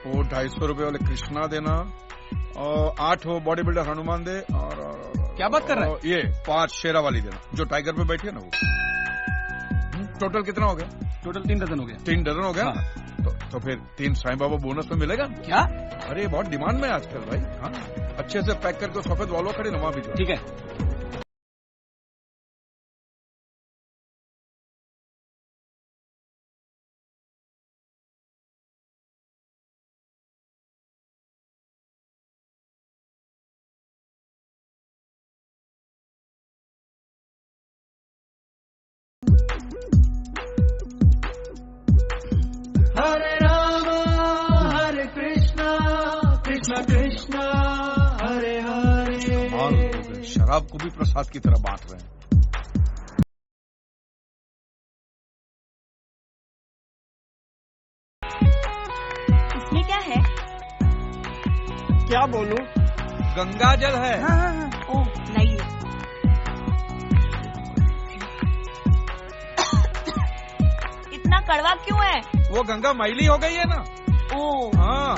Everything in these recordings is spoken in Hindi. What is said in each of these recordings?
वो 250 रुपए वाले कृष्णा देना और 8 वो बॉडी बिल्डर हनुमान दे और क्या बात कर रहा है? ये 5 शेरा वाली देना जो टाइगर पे बैठी है ना वो। टोटल कितना हो गया? टोटल 3 डजन हो गया। 3 डजन हो गया। हाँ। तो फिर 3 साईं बाबा बोनस में मिलेगा क्या? अरे बहुत डिमांड में आजकल भाई। हाँ अच्छे से पैक करके सफेद वालों खड़े नमा भी। ठीक है। हरे राम हरे कृष्णा कृष्णा कृष्णा हरे हरे। शराब को भी प्रसाद की तरह बांट रहे हैं। इसमें क्या है? क्या बोलूं? गंगा जल है। ओह नहीं। इतना कड़वा क्यों है? वो गंगा मैली हो गई है ना। ओह हाँ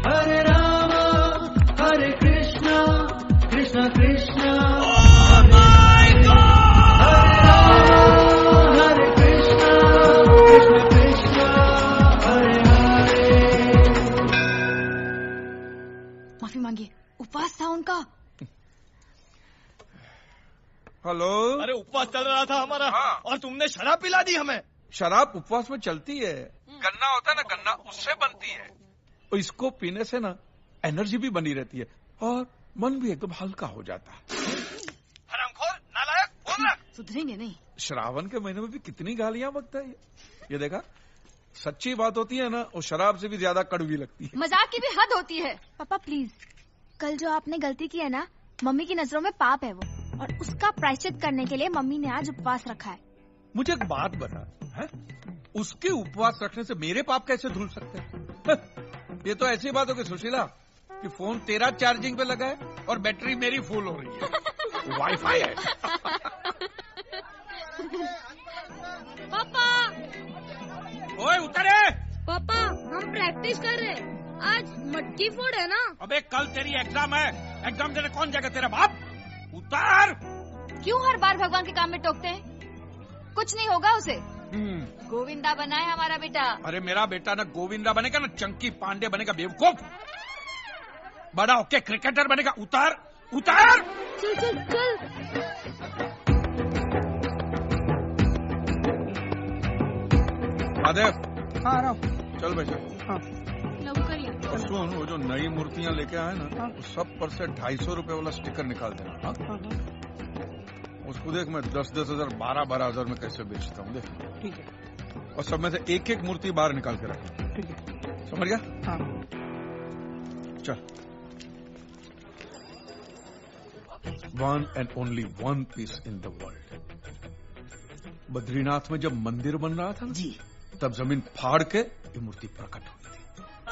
हरे राम हरे कृष्णा कृष्णा कृष्णा हरे कृष्णा कृष्णा कृष्णा हरे हरे। माफी मांगिए, उपवास था उनका। हेलो। अरे उपवास चल रहा था हमारा। हाँ। और तुमने शराब पिला दी हमें। शराब उपवास में चलती है। गन्ना होता है ना, गन्ना उससे बनती है। और इसको पीने से ना एनर्जी भी बनी रहती है और मन भी एकदम हल्का हो जाता है। हरामखोर, नालायक, बोल रहा। सुधरेंगे नहीं। श्रावण के महीने में भी कितनी गालियां बकता है ये देखा। सच्ची बात होती है ना, वो शराब से भी ज्यादा कड़वी लगती है। मजाक की भी हद होती है। पापा प्लीज, कल जो आपने गलती की है ना, मम्मी की नजरों में पाप है वो, और उसका प्रायश्चित करने के लिए मम्मी ने आज उपवास रखा है। मुझे एक बात बता है? उसके उपवास रखने से मेरे पाप कैसे धुल सकते हैं? ये तो ऐसी बात हो गई सुशीला कि फोन तेरा चार्जिंग पे लगा है और बैटरी मेरी फुल हो रही है। वाईफाई है। पापा ओए उतरे। पापा हम प्रैक्टिस कर रहे हैं, आज मटकी फोड़ है ना। अबे कल तेरी एग्जाम है, एग्जाम देने कौन जाएगा? तेरा बाप। उतार। क्यों हर बार भगवान के काम में टोकते हैं? कुछ नहीं होगा उसे। गोविंदा बना है हमारा बेटा। अरे मेरा बेटा ना गोविंदा बनेगा ना चंकी पांडे बनेगा बेवकूफ। बड़ा होके क्रिकेटर बनेगा। उतार उतार। चल चल चल। महादेव। हाँ आ रहा हूँ। चल बेटा। हाँ लवकर या। और सुन, वो जो नई मूर्तियां लेके आए ना, वो सब पर से 250 रुपए वाला स्टिकर निकाल देना। हाँ? उसको देख, मैं 10-10 हजार 12-12 हजार में कैसे बेचता हूँ देख। ठीक है। और सब में से एक एक मूर्ति बाहर निकाल के रख। ठीक है। समझ गया? हाँ। चल। One and only one piece in the world. Badrinath में जब मंदिर बन रहा था जी तब जमीन फाड़ के ये मूर्ति प्रकट हुई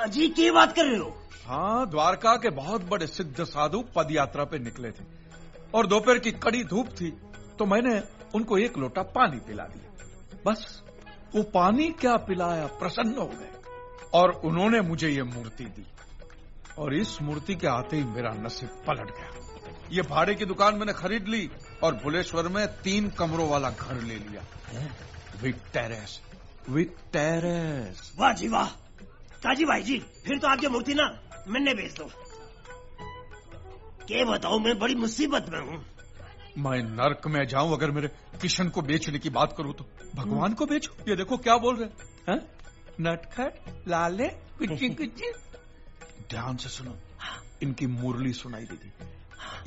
थी। जी क्या बात कर रहे हो? हाँ, द्वारका के बहुत बड़े सिद्ध साधु पद यात्रा पे निकले थे और दोपहर की कड़ी धूप थी, तो मैंने उनको एक लोटा पानी पिला दिया। बस वो पानी क्या पिलाया, प्रसन्न हो गए और उन्होंने मुझे ये मूर्ति दी। और इस मूर्ति के आते ही मेरा नसीब पलट गया। ये भाड़े की दुकान मैंने खरीद ली और भुलेश्वर में 3 कमरों वाला घर ले लिया, विथ टेरेस। With terrace. वाह जी वाह। काजी भाई जी, फिर तो आपकी मूर्ति ना मैंने बेच दो। क्या बताऊं, मैं बड़ी मुसीबत में हूँ। मैं नर्क में जाऊं अगर मेरे किशन को बेचने की बात करूं तो? भगवान को बेचूं? ये देखो क्या बोल रहे हैं। नटखट लाले कुची कुची। ध्यान से सुनो, इनकी मुरली सुनाई देगी।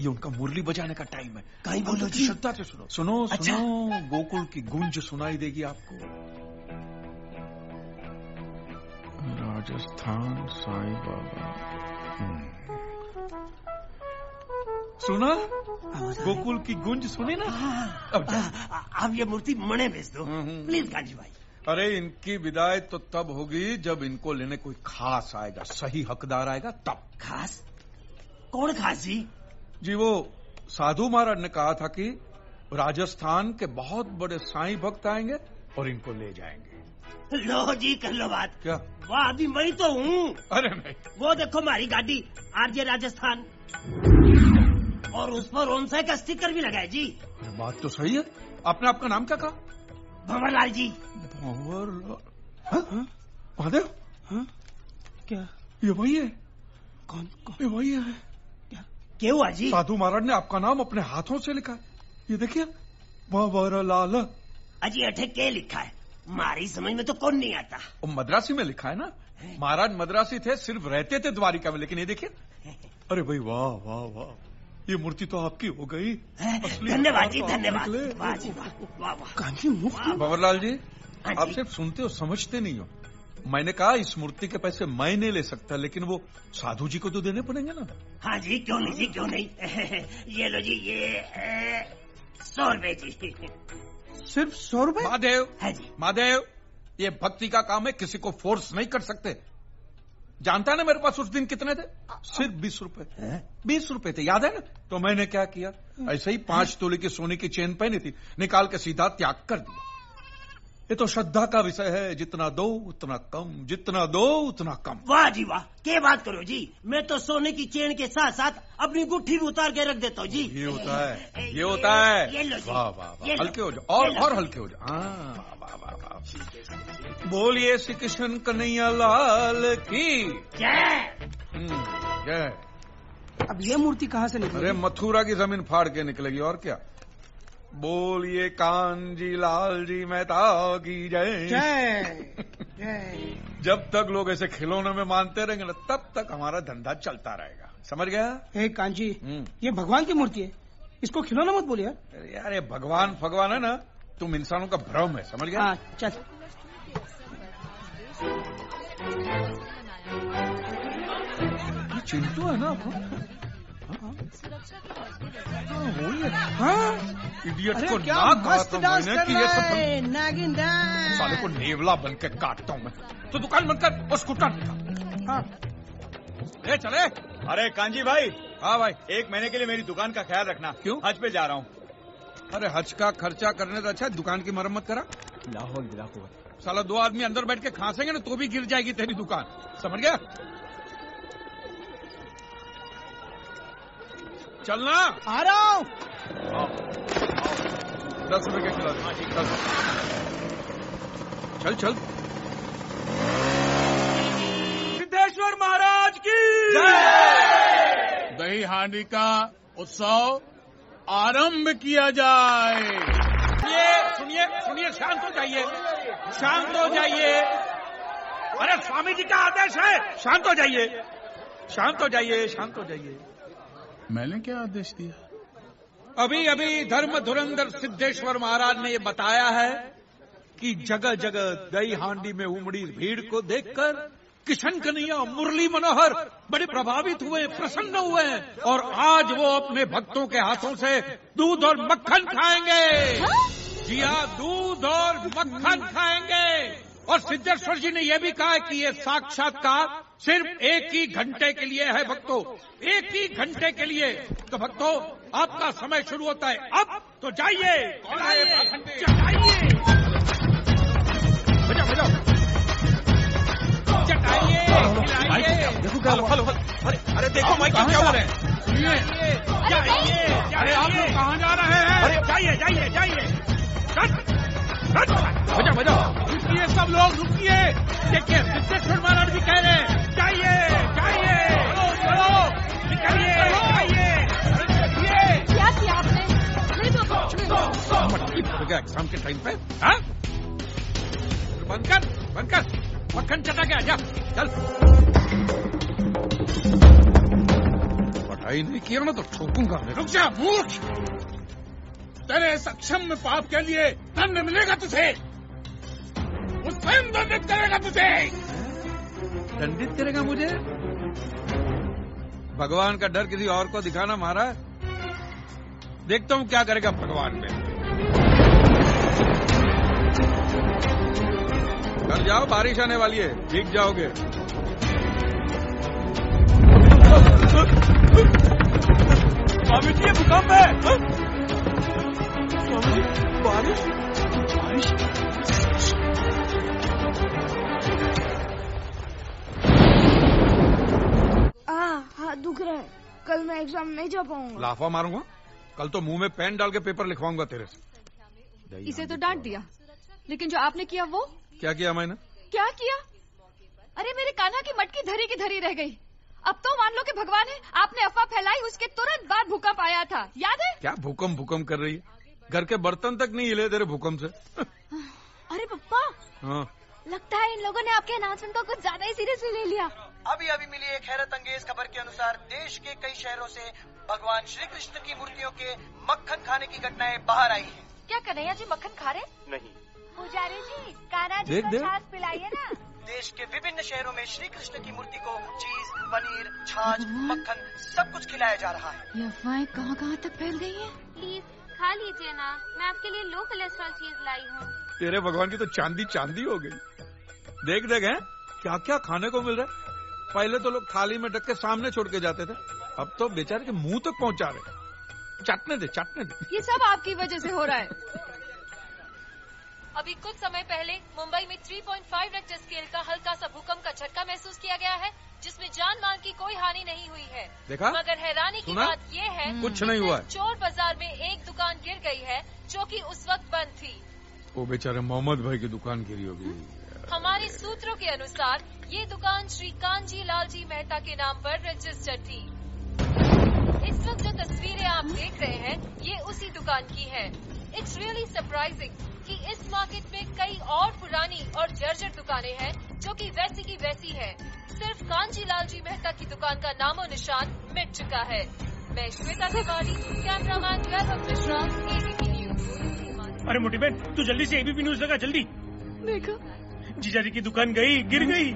ये उनका मुरली बजाने का टाइम है। कहीं बोलो जी। श्रद्धा से सुनो। सुनो अच्छा। सुनो, गोकुल की गूंज सुनाई देगी आपको। राजस्थान साईं बाबा। सुना? गोकुल की गूंज सुनी ना? अब जाओ। आप ये मूर्ति मणे बेच दो प्लीज काजी भाई। अरे इनकी विदाई तो तब होगी जब इनको लेने कोई खास आएगा, सही हकदार आएगा तब। खास? कौन खास जी? जी वो साधु महाराज ने कहा था कि राजस्थान के बहुत बड़े साईं भक्त आएंगे और इनको ले जाएंगे। लो जी कर लो बात। क्या? वाह अभी मैं तो हूँ। अरे नहीं, वो देखो हमारी गाड़ी आरजे राजस्थान और उस पर ओनसाई का स्टिकर भी लगा है जी। अरे बात तो सही है। आपने आपका नाम क्या कहा? भंवरलाल जी। भंवरलाल? महादेव? क्या? ये वही है? कौन? ये वही है। क्या हुआ जी? साधु महाराज ने आपका नाम अपने हाथों से लिखा है। ये देखिए, भंवरलाल। अजी अठे क्या लिखा है? हमारी समझ में तो कौन नहीं आता। वो मद्रासी में लिखा है ना। महाराज मद्रासी थे, सिर्फ रहते थे द्वारिका में, लेकिन ये देखिए। अरे भाई वाह वाह वाह, ये मूर्ति तो आपकी हो गई। धन्यवाद जी, धन्यवाद। वाह जी वाह वाह वाह। कांची मुफ्त? भंवरलाल जी, हाँ आप जी। सिर्फ सुनते हो, समझते नहीं हो। मैंने कहा इस मूर्ति के पैसे मैं नहीं ले सकता, लेकिन वो साधु जी को तो देने पड़ेंगे ना। हाँ जी, क्यों नहीं जी, क्यों नहीं। ये लो जी, ये 100 रुपए जी। सिर्फ 100 रुपए? महादेव, हाँ जी। महादेव, ये भक्ति का काम है, किसी को फोर्स नहीं कर सकते। जानता है ना मेरे पास उस दिन कितने थे? सिर्फ 20 रुपए। 20 रुपए थे, याद है ना? तो मैंने क्या किया, ऐसे ही 5 तोले की सोने की चेन पहनी थी, निकाल के सीधा त्याग कर दिया। ये तो श्रद्धा का विषय है, जितना दो उतना कम, जितना दो उतना कम। वाह जी वाह, क्या बात करो जी। मैं तो सोने की चेन के साथ साथ अपनी गुट्ठी भी उतार के रख देता हूँ जी। ये होता है, ये होता है। ये लो जी। वाह वाह वाह, ये लो। हल्के हो जाओ, ये लो। और हल्के हो जाओ। हाँ वाह वाह वाह। बोलिए श्री कृष्ण कन्हैया लाल की जय। जय। अब ये मूर्ति कहाँ से निकली? अरे मथुरा की जमीन फाड़ के निकलेगी, और क्या। बोलिए कांजी लाल जी मेहता की जय। जय जय। जब तक लोग ऐसे खिलौने में मानते रहेंगे ना, तब तक हमारा धंधा चलता रहेगा, समझ गया? हे कांची, ये भगवान की मूर्ति है, इसको खिलौना मत बोलिए। अरे यार, ये भगवान भगवान है ना, तुम इंसानों का भ्रम है, समझ गया? हाँ चल। ये चिंटू है ना? वही है। हाँ इडियट अरे को क्या ना कहा मस्त था डांस मैंने कर कि ये रहा सब है, नागिन डांस। साले को नेवला बन के काटता हूँ मैं। तो दुकान बंद कर और स्कूटर निकाल। हाँ ले चले। अरे कांजी भाई, हाँ भाई। 1 महीने के लिए मेरी दुकान का ख्याल रखना। क्यों? हज पे जा रहा हूँ। अरे हज का खर्चा करने से अच्छा दुकान की मरम्मत करा। लाहौल। साला 2 आदमी अंदर बैठ के खांसेंगे ना तो भी गिर जाएगी तेरी दुकान, समझ गया? चलना। आ रहा हूँ। 10 रुपए के खिला दे। 10। चल चल। सिद्धेश्वर महाराज की दही हांडी का उत्सव आरंभ किया जाए। सुनिए सुनिए, शांत हो जाइए, शांत हो जाइए। अरे स्वामी जी का आदेश है, शांत हो जाइए, शांत हो जाइए, शांत हो जाइए। मैंने क्या आदेश दिया? अभी अभी धर्म धुरंधर सिद्धेश्वर महाराज ने ये बताया है कि जगह जगह दही हांडी में उमड़ी भीड़ को देखकर किशन कन्हैया मुरली मनोहर बड़े प्रभावित हुए, प्रसन्न हुए, और आज वो अपने भक्तों के हाथों से दूध और मक्खन खाएंगे। जी हाँ, दूध और मक्खन खाएंगे। और सिद्धेश्वर जी ने यह भी कहा कि ये साक्षात्कार सिर्फ 1 ही घंटे के लिए है भक्तों, 1 ही घंटे के लिए। तो भक्तों, आपका समय शुरू होता है अब, तो जाइए, जाइए, बजाओ बजाओ, चटाइए, खिलाइए। देखो क्या हुआ? अरे देखो माइक क्या हो रहे हैं? सुनिए, जाइए, अरे आप लोग कहाँ जा रहे हैं? अरे जाइए जाइए जाइए, बजाओ बजाओ। रुकिए सब लोग, रुकिए। देखिए सिद्धेश्वर महाराज भी कह रहे हैं जाइए जाइए, चलो निकलिए, जाइए। क्या किया आपने? नहीं तो मटकी फोड़ गया एग्जाम के टाइम पे। हाँ, बंद कर, मक्खन चटा के आजा, चल। पढ़ाई नहीं किया ना तो ठोकूंगा मैं। रुक जा मूर्ख, तेरे सक्षम में पाप के लिए दंड मिलेगा तुझे, वो स्वयं दंडित करेगा तुझे। दंडित करेगा मुझे? भगवान का डर किसी और को दिखाना महाराज। देखता हूँ क्या करेगा भगवान में। घर जाओ, बारिश आने वाली है, भीग जाओगे। स्वामी जी, ये भूकंप है। बारिश बारिश हाथ दुख रहा है, कल मैं एग्जाम नहीं जा पाऊंगा। लाफा मारूंगा, कल तो मुंह में पेन डाल के पेपर लिखवाऊंगा तेरे से। इसे तो डांट दिया, लेकिन जो आपने किया वो क्या किया मैंने? क्या किया? अरे मेरे कान्हा की मटकी धरी की धरी रह गई। अब तो मान लो कि भगवान है, आपने अफवाह फैलाई, उसके तुरंत बाद भूकंप आया था, याद है? क्या भूकंप कर रही है? घर के बर्तन तक नहीं हिले तेरे भूकंप से। अरे पप्पा, हाँ, लगता है इन लोगों ने आपके अनाउंसमेंट को कुछ ज्यादा ही सीरियसली ले लिया। अभी अभी मिली एक हैरत अंगेज खबर के अनुसार देश के कई शहरों से भगवान श्री कृष्ण की मूर्तियों के मक्खन खाने की घटनाएं बाहर आई हैं। क्या कन्हैया जी मक्खन खा रहे? नहीं, पुजारी जी, कान्हा जी देख को दे। छाछ पिलाइए ना। देश के विभिन्न शहरों में श्री कृष्ण की मूर्ति को चीज, पनीर, छाछ, मक्खन सब कुछ खिलाया जा रहा है। ये अफवाहें कहाँ कहाँ तक फैल गई हैं? प्लीज खा लीजिए ना, मैं आपके लिए लो कोलेस्ट्रॉल चीज लाई हूँ। तेरे भगवान की तो चांदी चांदी हो गई। देख देख हैं, क्या क्या खाने को मिल रहा है। पहले तो लोग थाली में ढक के सामने छोड़ के जाते थे, अब तो बेचारे के मुंह तक पहुंचा रहे। चाटने दे, चाटने दे। ये सब आपकी वजह से हो रहा है। अभी कुछ समय पहले मुंबई में 3.5 रेक्टर स्केल का हल्का सा भूकंप का झटका महसूस किया गया है, जिसमें जान माल की कोई हानि नहीं हुई है। देखा? मगर हैरानी की सुना? बात ये है, कुछ नहीं हुआ है। चोर बाजार में एक दुकान गिर गई है, जो कि उस वक्त बंद थी। वो बेचारे मोहम्मद भाई की दुकान गिरी होगी। हमारे सूत्रों के अनुसार ये दुकान श्री कांजी लाल जी मेहता के नाम पर रजिस्टर्ड थी। इस वक्त जो तस्वीरें आप देख रहे हैं, ये उसी दुकान की है। इट्स रियली सरप्राइजिंग कि इस मार्केट में कई और पुरानी और जर्जर दुकानें हैं, जो कि वैसी की वैसी है। सिर्फ कांजी लाल जी मेहता की दुकान का नामो निशान मिट चुका है। मैं श्वेता तिवारी, कैमरामैन वैभव मिश्रा, एबीपी न्यूज। अरे मोटी बहन, तू जल्दी से एबीपी न्यूज लगा, जल्दी। देखा? जीजा जी की दुकान गई, गिर गई।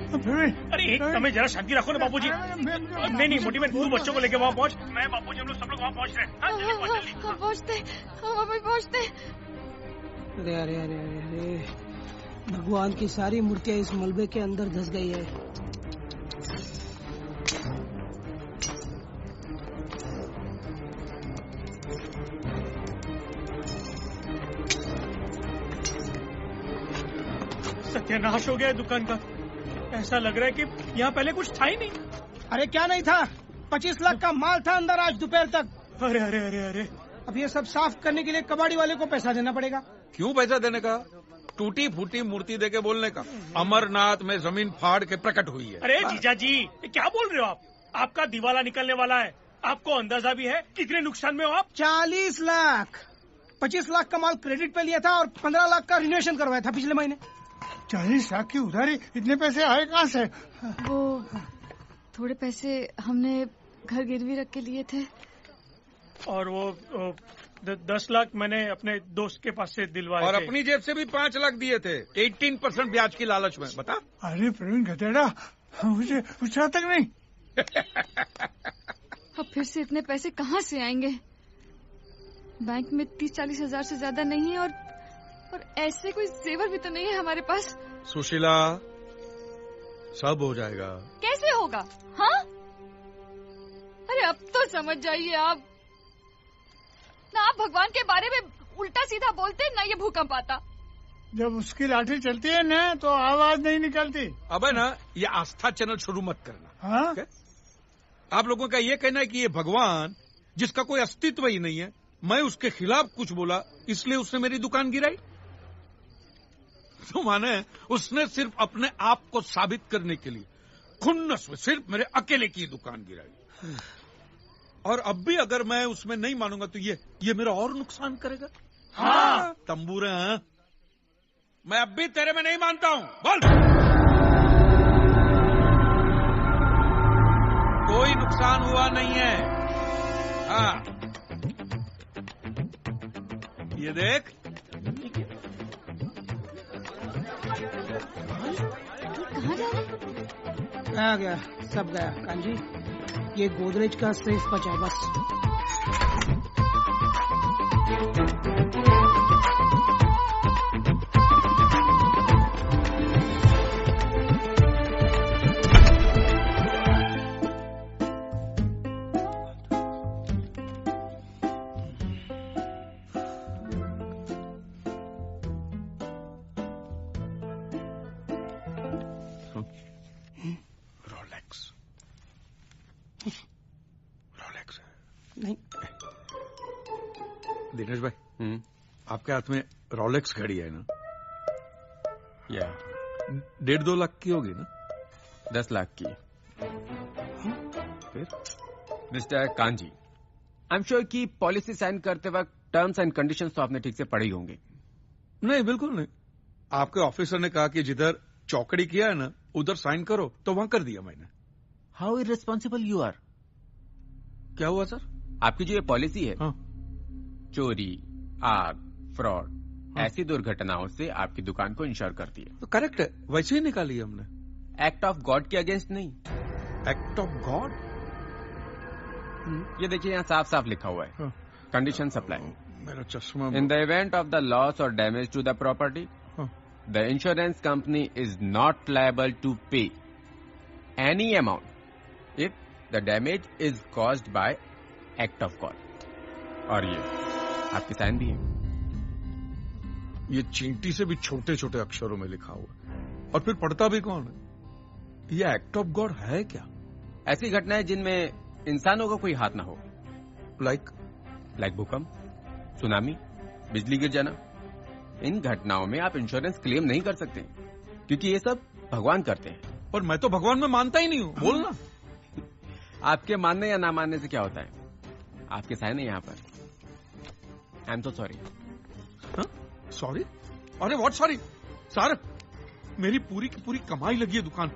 अरे एक समय जरा शांति रखो ना बापूजी। नहीं मोटी बहन, तू बच्चों को लेके वहाँ पहुँच। मैं बापूजी हम लोग सब लोग वहाँ पहुँच रहे हैं। हाँ, जल्दी पहुँच, जल्दी। हम पहुँचते, हम अभी पहुँचते। अरे अरे अरे अरे अरे, भगवान की सारी मूर्तियाँ इस मलबे के अंदर धंस गई है। सत्यानाश हो गया है दुकान का। ऐसा लग रहा है कि यहाँ पहले कुछ था ही नहीं। अरे क्या नहीं था, 25 लाख का माल था अंदर आज दोपहर तक। अरे अरे अरे अरे, अब ये सब साफ करने के लिए कबाड़ी वाले को पैसा देना पड़ेगा। क्यों पैसा देने का? टूटी फूटी मूर्ति देके बोलने का। अमरनाथ में जमीन फाड़ के प्रकट हुई है। अरे जीजा जी, ये क्या बोल रहे हो आप? आपका दिवाला निकलने वाला है। आपको अंदाजा भी है कितने नुकसान में हो आप? 40 लाख। 25 लाख का माल क्रेडिट पे लिया था और 15 लाख का रिनोवेशन करवाया था पिछले महीने। 40 लाख की उधारी, इतने पैसे आए कहाँ से? वो थोड़े पैसे हमने घर गिरवी रख के लिए थे। और वो 10 लाख मैंने अपने दोस्त के पास से दिलवाए और थे। अपनी जेब से भी 5 लाख दिए थे, 18% ब्याज की लालच में। बता। अरे प्रवीण गधेड़ा, मुझे पूछा तक नहीं। अब फिर से इतने पैसे कहाँ से आएंगे? बैंक में 30-40 हजार से ज्यादा नहीं है, और ऐसे कोई जेवर भी तो नहीं है हमारे पास। सुशीला, सब हो जाएगा। कैसे होगा? हाँ? अरे अब तो समझ जाइए आप। ना आप भगवान के बारे में उल्टा सीधा बोलते, ना ये भूकंप आता। जब उसकी लाठी चलती है ना, तो आवाज नहीं निकलती। अब है ना, ये आस्था चैनल शुरू मत करना। हाँ? okay? आप लोगों का ये कहना है कि ये भगवान जिसका कोई अस्तित्व ही नहीं है, मैं उसके खिलाफ कुछ बोला इसलिए उसने मेरी दुकान गिराई। तो माने उसने सिर्फ अपने आप को साबित करने के लिए खुन्नस में सिर्फ मेरे अकेले की दुकान गिराई। और अब भी अगर मैं उसमें नहीं मानूंगा तो ये मेरा और नुकसान करेगा। हाँ तंबूरे हैं, मैं अब भी तेरे में नहीं मानता हूं। बोल। कोई नुकसान हुआ नहीं है। हाँ ये देख, कहाँ जा रहे? आ गया, सब गया कांजी। ये गोदरेज का सेफ बचा है बस। दिनेश भाई, आपके हाथ में रोलेक्स घड़ी है ना? या 1.5-2 लाख की होगी ना? 10 लाख की। फिर mister kanji, I am sure कि पॉलिसी साइन करते वक्त टर्म्स एंड कंडीशंस तो आपने ठीक से पढ़े ही होंगे। नहीं, बिल्कुल नहीं। आपके ऑफिसर ने कहा कि जिधर चौकड़ी किया है ना उधर साइन करो, तो वहां कर दिया मैंने। How irresponsible you are. क्या हुआ सर? आपकी जो ये पॉलिसी है, हाँ। चोरी, आग, फ्रॉड, ऐसी दुर्घटनाओं से आपकी दुकान को इंश्योर करती है। तो करेक्ट है, वैसे ही निकाली हमने। एक्ट ऑफ गॉड के अगेंस्ट नहीं। Act of God? ये देखिए यहाँ साफ साफ लिखा हुआ है, कंडीशन सप्लाई। मेरा चश्मा। In the event of the loss or damage to the property, the insurance company is not liable to pay any amount if the damage is caused by act of God. और ये आपकी साइन भी है। ये चींटी से भी छोटे छोटे अक्षरों में लिखा हुआ, और फिर पढ़ता भी कौन है? ये एक्ट ऑफ गॉड है क्या? ऐसी घटनाएं जिनमें इंसानों का कोई हाथ ना हो, लाइक भूकंप, सुनामी, बिजली गिर जाना। इन घटनाओं में आप इंश्योरेंस क्लेम नहीं कर सकते, क्योंकि ये सब भगवान करते हैं। पर मैं तो भगवान में मानता ही नहीं हूँ। बोलना। आपके मानने या ना मानने से क्या होता है? आपके साइन है यहाँ पर। I am so sorry. Sorry? अरे व्हाट सॉरी? सर, मेरी पूरी की पूरी कमाई लगी है दुकान,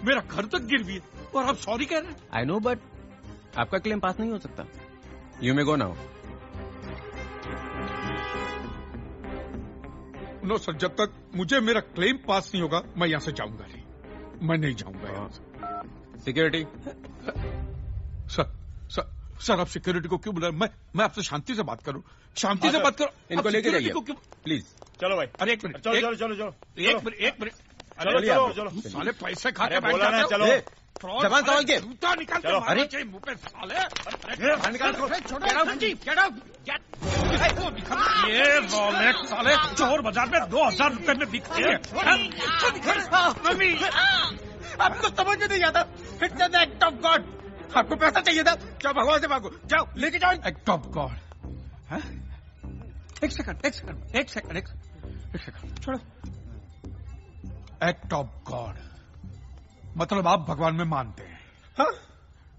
मेरा घर तक गिर भी है, और आप सॉरी कह रहे हैं? आई नो, बट आपका क्लेम पास नहीं हो सकता। You may go now. No sir, जब तक मुझे मेरा क्लेम पास नहीं होगा मैं यहां से जाऊंगा नहीं। मैं नहीं जाऊंगा यहां से। सिक्योरिटी। सर आप सिक्योरिटी को क्यों बुला रहे? मैं आपसे शांति से बात करूं। शांति से बात करो। इनको लेके जाइए प्लीज। चलो भाई। अरे एक मिनट, चलो। एक मिनट। चलो। साले पैसे खा के बोला ना, चलो। जबान संभाल के। जूता निकाल के मारना चाहिए मुंह पे साले। ये रोलेक्स साले चोर बाजार में 2000 रुपए में बिकती है। आपको समझ में नहीं आता। It's an act of God. आपको पैसा चाहिए था, जाओ भगवान से मांगो, जाओ लेके जाओ। Act of God. एक सेकंड छोड़ो। एक्ट ऑफ गॉड मतलब आप भगवान में मानते हैं? हाँ?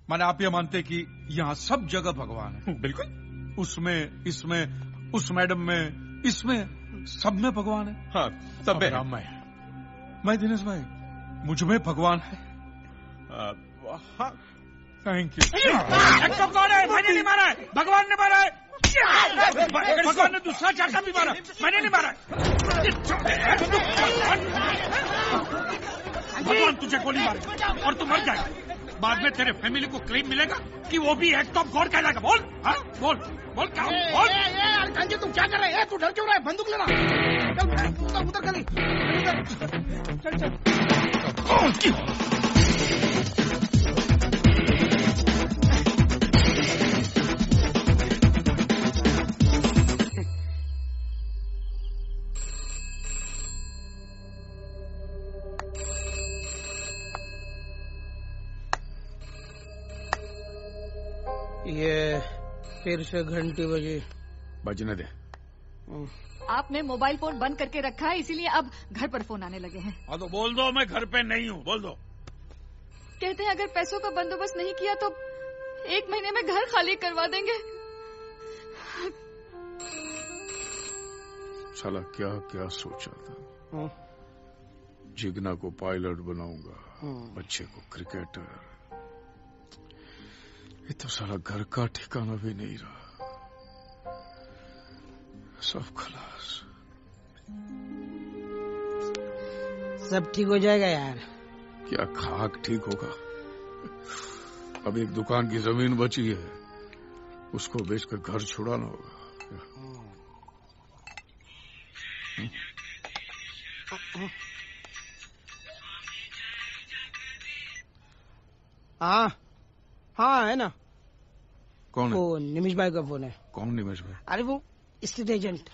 माने आप ये मानते हैं कि यहाँ सब जगह भगवान है? बिल्कुल। उसमें, इसमें, उस मैडम में, इसमें, सब में भगवान है। हाँ, सब में। मैं दिनेश भाई, मुझ में भगवान है। Thank you. Act of God है, मैंने नहीं मारा है, भगवान ने मारा है। भगवान ने दूसरा चाका भी मारा, मैंने नहीं मारा। भगवान तुझे गोली मारे और तू मर जाए, बाद में तेरे फैमिली को क्लेम मिलेगा कि वो भी एक्ट ऑफ गॉड कहलाएगा। बोल, हाँ बोल क्या? बोल। कांजी तू क्या कर रहा है? तू डर क्यों रहा है? बंदूक लेना। चल उधर गली, चल। ये फिर से घंटी बजी। बजने दे। आपने मोबाइल फोन बंद करके रखा है, इसीलिए अब घर पर फोन आने लगे हैं। हाँ तो बोल दो मैं घर पे नहीं हूँ, बोल दो। कहते हैं अगर पैसों का बंदोबस्त नहीं किया तो 1 महीने में घर खाली करवा देंगे। साला क्या क्या सोचा था। जिगना को पायलट बनाऊंगा, बच्चे को क्रिकेटर। ये तो साला घर का ठिकाना भी नहीं रहा, सब खलास। सब ठीक हो जाएगा यार। क्या खाक ठीक होगा? अब एक दुकान की जमीन बची है, उसको बेचकर घर छुड़ाना होगा। हाँ है ना। कौन है? वो निमिष भाई का फोन है। कौन निमिष भाई? अरे वो स्टेट एजेंट।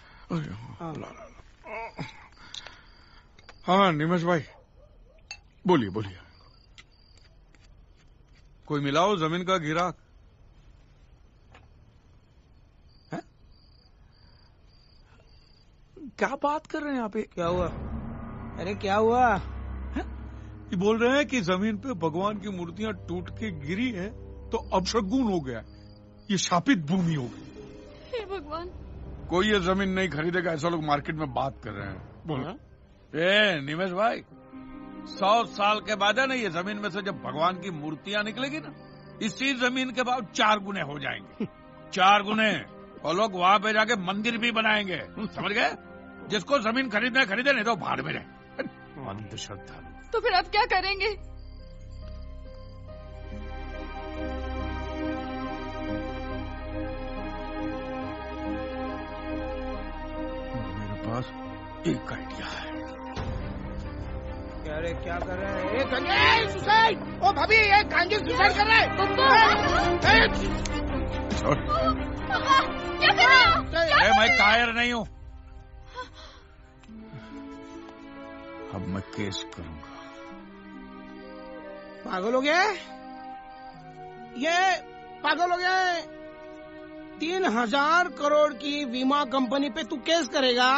हाँ निमिष भाई, बोलिए बोलिए। कोई मिलाओ जमीन का गिराक है? बात कर रहे हैं यहाँ पे? क्या हुआ? अरे क्या हुआ? ये बोल रहे हैं कि जमीन पे भगवान की मूर्तियां टूट के गिरी है तो अपशगुन हो गया, ये शापित भूमि हो गई। हे भगवान, कोई ये जमीन नहीं खरीदेगा, ऐसा लोग मार्केट में बात कर रहे हैं। बोलो निमेश भाई, 100 साल के बाद है ना ये जमीन में से जब भगवान की मूर्तियां निकलेगी ना, इसी जमीन के भाव 4 गुने हो जाएंगे। 4 गुने। और लोग वहां पे जाके मंदिर भी बनाएंगे, समझ गए? जिसको जमीन खरीदना खरीदे, नहीं तो भाड़ में रहे। अंधश्रद्धा। तो फिर आप क्या करेंगे? मेरे पास एक आइडिया है। क्या कर रहे हैं? एक सुसाइड! ओ भाभी, एक गांजे सुसाइड कर रहा है। क्या कर रहे हो? मैं कायर नहीं हूँ। अब मैं केस करूंगा। पागल हो गया? ये पागल हो गया? 3000 करोड़ की बीमा कंपनी पे तू केस करेगा?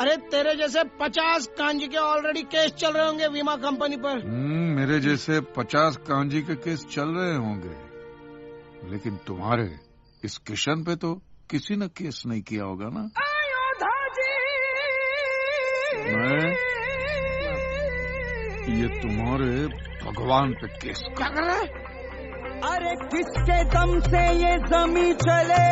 अरे तेरे जैसे 50 कांजी के ऑलरेडी केस चल रहे होंगे बीमा कंपनी पर। मेरे जैसे 50 कांजी के केस चल रहे होंगे, लेकिन तुम्हारे इस किशन पे तो किसी ने केस नहीं किया होगा ना। मैं ये तुम्हारे भगवान पे केस क्या कर रहा है? अरे किसके दम से ये जमीन चले?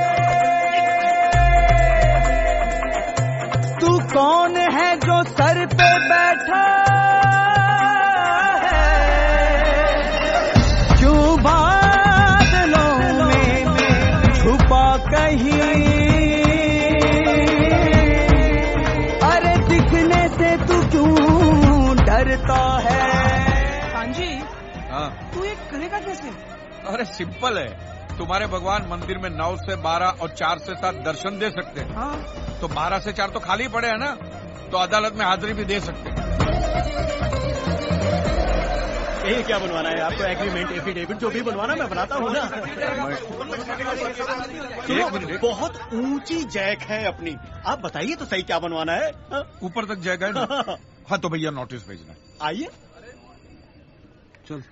तू कौन है जो सर पे बैठा है? क्यों बादलों में छुपा कहीं? अरे दिखने से तू क्यों डरता है? कांजी, हाँ, तू ये करेगा कैसे? अरे सिंपल है। तुम्हारे भगवान मंदिर में 9 से 12 और 4 से 7 दर्शन दे सकते हैं। हाँ। तो 12 से 4 तो खाली पड़े हैं ना, तो अदालत में हाजिरी भी दे सकते हैं। ये क्या बनवाना है आपको? एग्रीमेंट, एफिडेविट जो भी बनवाना मैं बनाता हूँ ना। बहुत ऊंची जैक है अपनी, आप बताइए तो सही क्या बनवाना है? ऊपर तक जैक है ना? हाँ तो भैया नोटिस भेजना। आइए चल।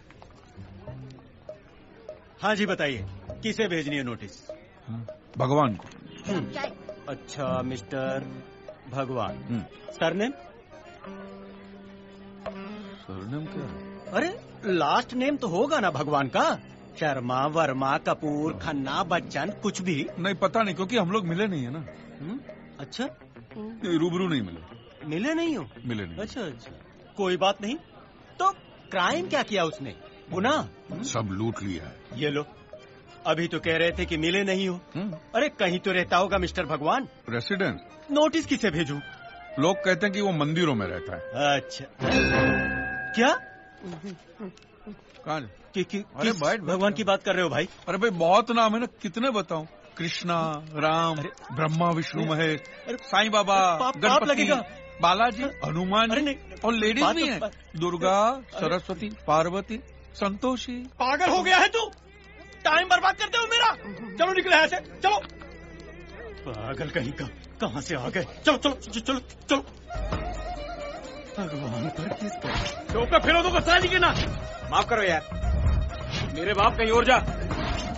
हाँ जी बताइए, किसे भेजनी है नोटिस? भगवान को। अच्छा मिस्टर भगवान। सरनेम? सरनेम क्या? अरे लास्ट नेम तो होगा ना भगवान का। शर्मा, वर्मा, कपूर, खन्ना, बच्चन, कुछ भी नहीं? पता नहीं, क्योंकि हम लोग मिले नहीं है ना। अच्छा, रूबरू नहीं मिले। मिले नहीं हो? मिले नहीं। अच्छा अच्छा, कोई बात नहीं। तो क्राइम क्या किया उसने? गुनाह? सब लूट लिया है। ये लो, अभी तो कह रहे थे कि मिले नहीं हो। अरे कहीं तो रहता होगा मिस्टर भगवान। रेसिडेंस? नोटिस किसे भेजूं? लोग कहते हैं कि वो मंदिरों में रहता है। अच्छा, क्या? कहाँ? अरे भगवान की बात कर रहे हो भाई? अरे भाई बहुत नाम है ना, कितने बताऊं? कृष्णा, राम, ब्रह्मा, विष्णु, महेश, साईं बाबा, गणपति, बालाजी, हनुमान और लेडीज भी हैं। दुर्गा, सरस्वती, पार्वती, संतोषी। पागल हो गया है तू? टाइम बर्बाद करते हो मेरा। चलो निकले यहाँ से, चलो। पागल कहीं का, कहाँ से आ गए? चलो चलो चलो चलो। भगवान पर किसका चौका फेरो तो साली के ना। माफ करो यार, मेरे बाप कहीं और जा।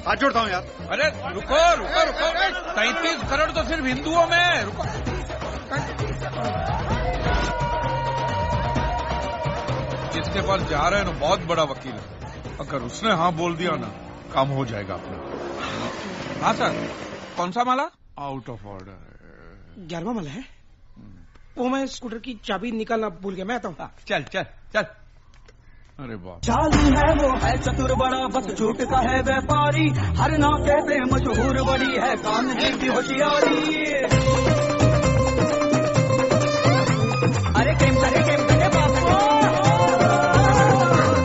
हाथ जोड़ता हूँ यार। अरे रुको रुको रुको, 33 करोड़ तो सिर्फ हिंदुओं में है। रुको, जिसके पास जा रहे हैं ना बहुत बड़ा वकील है, अगर उसने हाँ बोल दिया ना काम हो जाएगा अपना। हाँ सर, कौन सा माला? Out of order. 11वां माला है वो। मैं स्कूटर की चाबी निकालना भूल गया, मैं आता हूँ। चल चल चल। अरे बाप, चालू है वो है चतुर बड़ा, बस झूठ का है व्यापारी, हर नाके पे मशहूर बड़ी है काम की होशियारी। अरे केम करे बापू।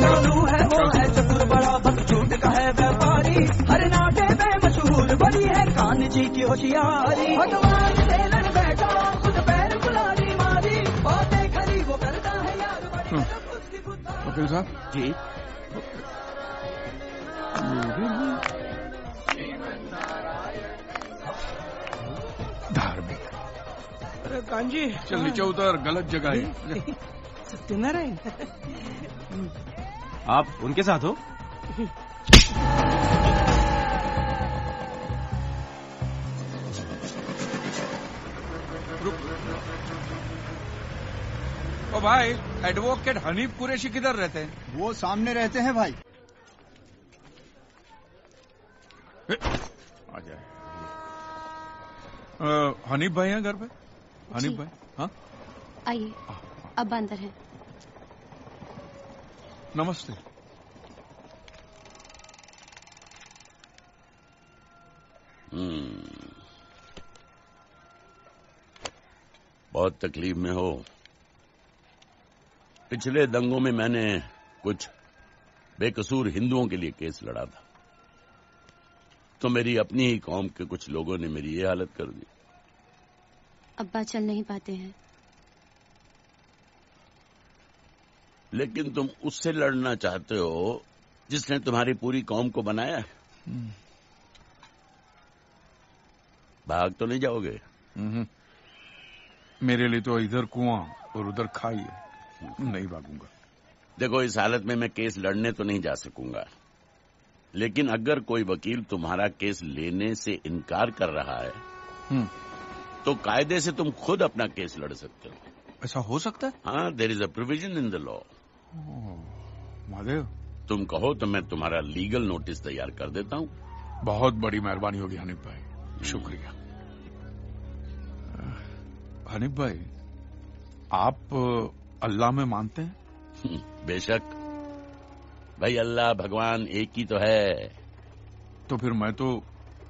चालू है वो है चतुर बड़ा, बस झूठ का है व्यापारी, हर नाके पे मशहूर बड़ी है कान जी की होशियारी। भगवान से लड़ बैठा, खुद पैर बुलारी मारी, बातें खरी वो करता है यार। वकील साहब जी, धार्मिक। अरे कांजी चल नीचे उतर, गलत जगह है। सत्यनारायण, आप उनके साथ हो? ओ भाई, एडवोकेट हनीफ कुरैशी किधर रहते हैं? वो सामने रहते हैं भाई। आ जाए। हनीफ भाई हैं घर पे? हनीफ भाई, हाँ आइए, अब अंदर है। नमस्ते। बहुत तकलीफ में हो। पिछले दंगों में मैंने कुछ बेकसूर हिंदुओं के लिए केस लड़ा था, तो मेरी अपनी ही कौम के कुछ लोगों ने मेरी ये हालत कर दी। अब्बा चल नहीं पाते हैं। लेकिन तुम उससे लड़ना चाहते हो जिसने तुम्हारी पूरी कौम को बनाया है। भाग तो नहीं जाओगे? मेरे लिए तो इधर कुआं और उधर खाई है, नहीं भागूंगा। देखो, इस हालत में मैं केस लड़ने तो नहीं जा सकूंगा, लेकिन अगर कोई वकील तुम्हारा केस लेने से इनकार कर रहा है तो कायदे से तुम खुद अपना केस लड़ सकते हो। ऐसा हो सकता है? हाँ, there is a provision in the law. Mahadev, तुम कहो तो मैं तुम्हारा लीगल नोटिस तैयार कर देता हूँ। बहुत बड़ी मेहरबानी होगी हनीफ भाई, शुक्रिया। हनीफ भाई, आप अल्लाह में मानते हैं? बेशक भाई, अल्लाह भगवान एक ही तो है। तो फिर मैं तो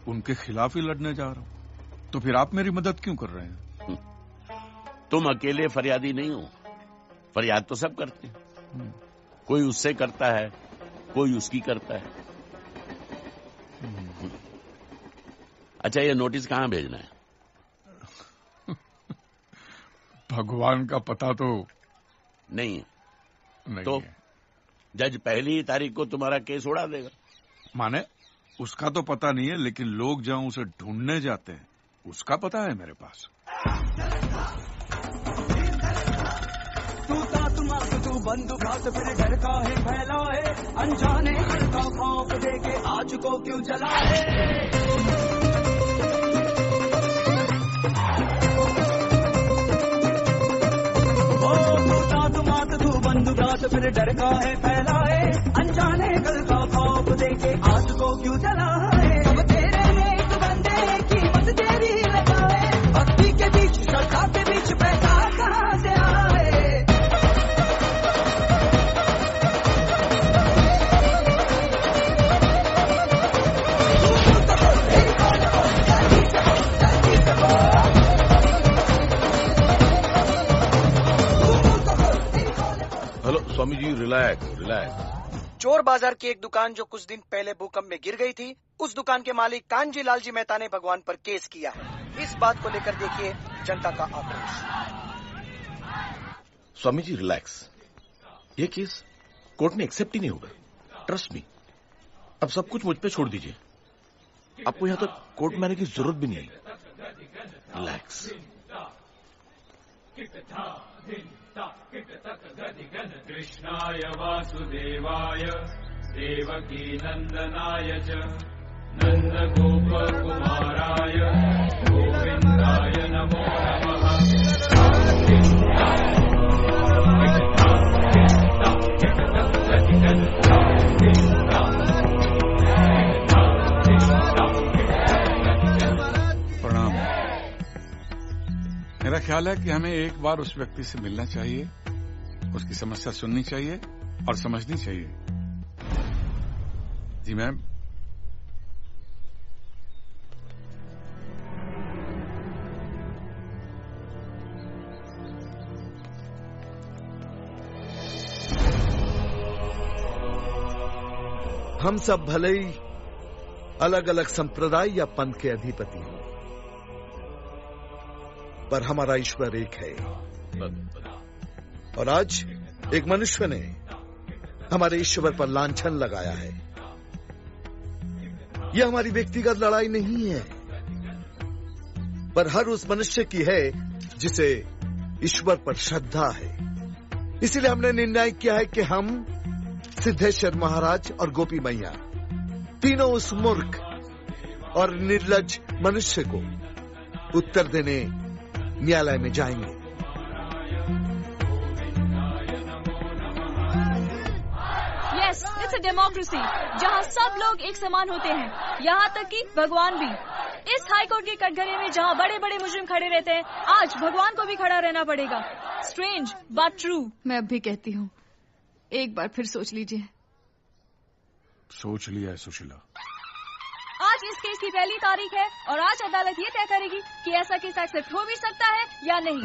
उनके खिलाफ ही लड़ने जा रहा हूँ, तो फिर आप मेरी मदद क्यों कर रहे हैं? तुम अकेले फरियादी नहीं हो, फरियाद तो सब करते हैं। कोई उससे करता है, कोई उसकी करता है। अच्छा, ये नोटिस कहाँ भेजना है? भगवान का पता तो नहीं है। तो है। जज पहली तारीख को तुम्हारा केस उड़ा देगा। माने उसका तो पता नहीं है, लेकिन लोग जहां उसे ढूंढने जाते हैं उसका पता है मेरे पास। तू बंदूक हाथ फिर डर का है फैलाए, अनजाने का खौफ देके आज को क्यों जलाए। तू बंदूक हाथ फिर डर का है फैलाए, अनजाने कल का खौफ देके आज को क्यों जलाए। अब तेरे में एक बंदे की मत तेरी लगाए, भक्ति के बीच श्रद्धा के बीच पैसा कहाँ से आए। Hello Swami ji, relax relax. चोर बाजार की एक दुकान जो कुछ दिन पहले भूकंप में गिर गई थी, उस दुकान के मालिक कांजी लालजी मेहता ने भगवान पर केस किया है। इस बात को लेकर देखिए जनता का आक्रोश। स्वामी जी रिलैक्स, ये केस कोर्ट ने एक्सेप्ट ही नहीं होगा, ट्रस्ट मी। अब सब कुछ मुझ पे छोड़ दीजिए, आपको यहाँ तक कोर्ट में आने की जरूरत भी नहीं है। रिलैक्स। कृष्णाय वासुदेवाय देवकी नंदनाय च नंदगोपकुमाराय गोविंदाय नमो नमः। प्रणाम। मेरा ख्याल है कि हमें एक बार उस व्यक्ति से मिलना चाहिए, उसकी समस्या सुननी चाहिए और समझनी चाहिए। जी मैम। हम सब भले ही अलग अलग संप्रदाय या पंथ के अधिपति हों, पर हमारा ईश्वर एक है। और आज एक मनुष्य ने हमारे ईश्वर पर लांछन लगाया है। यह हमारी व्यक्तिगत लड़ाई नहीं है, पर हर उस मनुष्य की है जिसे ईश्वर पर श्रद्धा है। इसीलिए हमने निर्णय किया है कि हम सिद्धेश्वर महाराज और गोपी मैया तीनों उस मूर्ख और निर्लज मनुष्य को उत्तर देने न्यायालय में जाएंगे। यस, इट्स अ डेमोक्रेसी जहाँ सब लोग एक समान होते हैं, यहाँ तक कि भगवान भी। इस हाई कोर्ट के कटघरे में जहाँ बड़े बड़े मुजरिम खड़े रहते हैं, आज भगवान को भी खड़ा रहना पड़ेगा। Strange but true. मैं अब भी कहती हूँ, एक बार फिर सोच लीजिए। सोच लिया है सुशीला। आज इस केस की पहली तारीख है और आज अदालत ये तय करेगी कि ऐसा केस एक्सेप्ट हो भी सकता है या नहीं।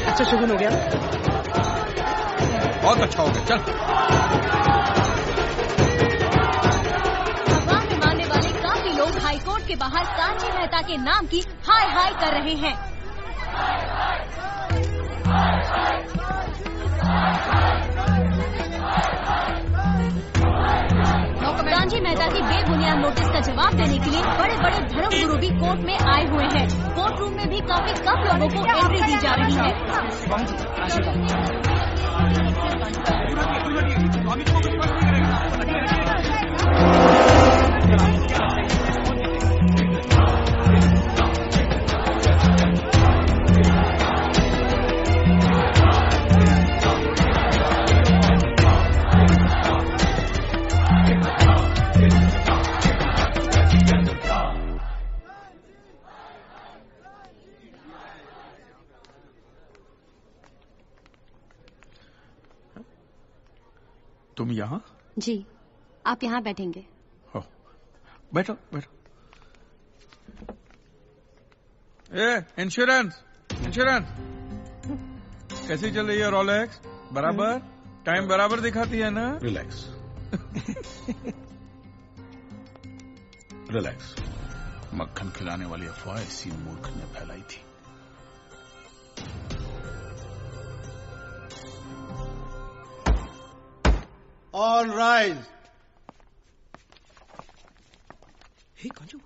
अच्छा शगुन हो गया, बहुत अच्छा हो गया। चल। भगवान में मानने वाले काफी लोग हाईकोर्ट के बाहर कांची मेहता के नाम की हाय हाय कर रहे हैं। कांची मेहता की बेबुनियाद नोटिस का जवाब देने के लिए बड़े बड़े धर्म गुरु भी कोर्ट में आए हुए हैं। कोर्ट रूम में भी काफी कम लोगों को एंट्री दी जा रही है। तुम यहाँ? जी, आप यहाँ बैठेंगे। हो, बैठो बैठो। इंश्योरेंस कैसी चल रही है? रोलेक्स बराबर टाइम बराबर दिखाती है ना? Relax relax. मक्खन खिलाने वाली अफवाह इसी मूर्ख ने फैलाई थी। All rise. Hey, Kanju.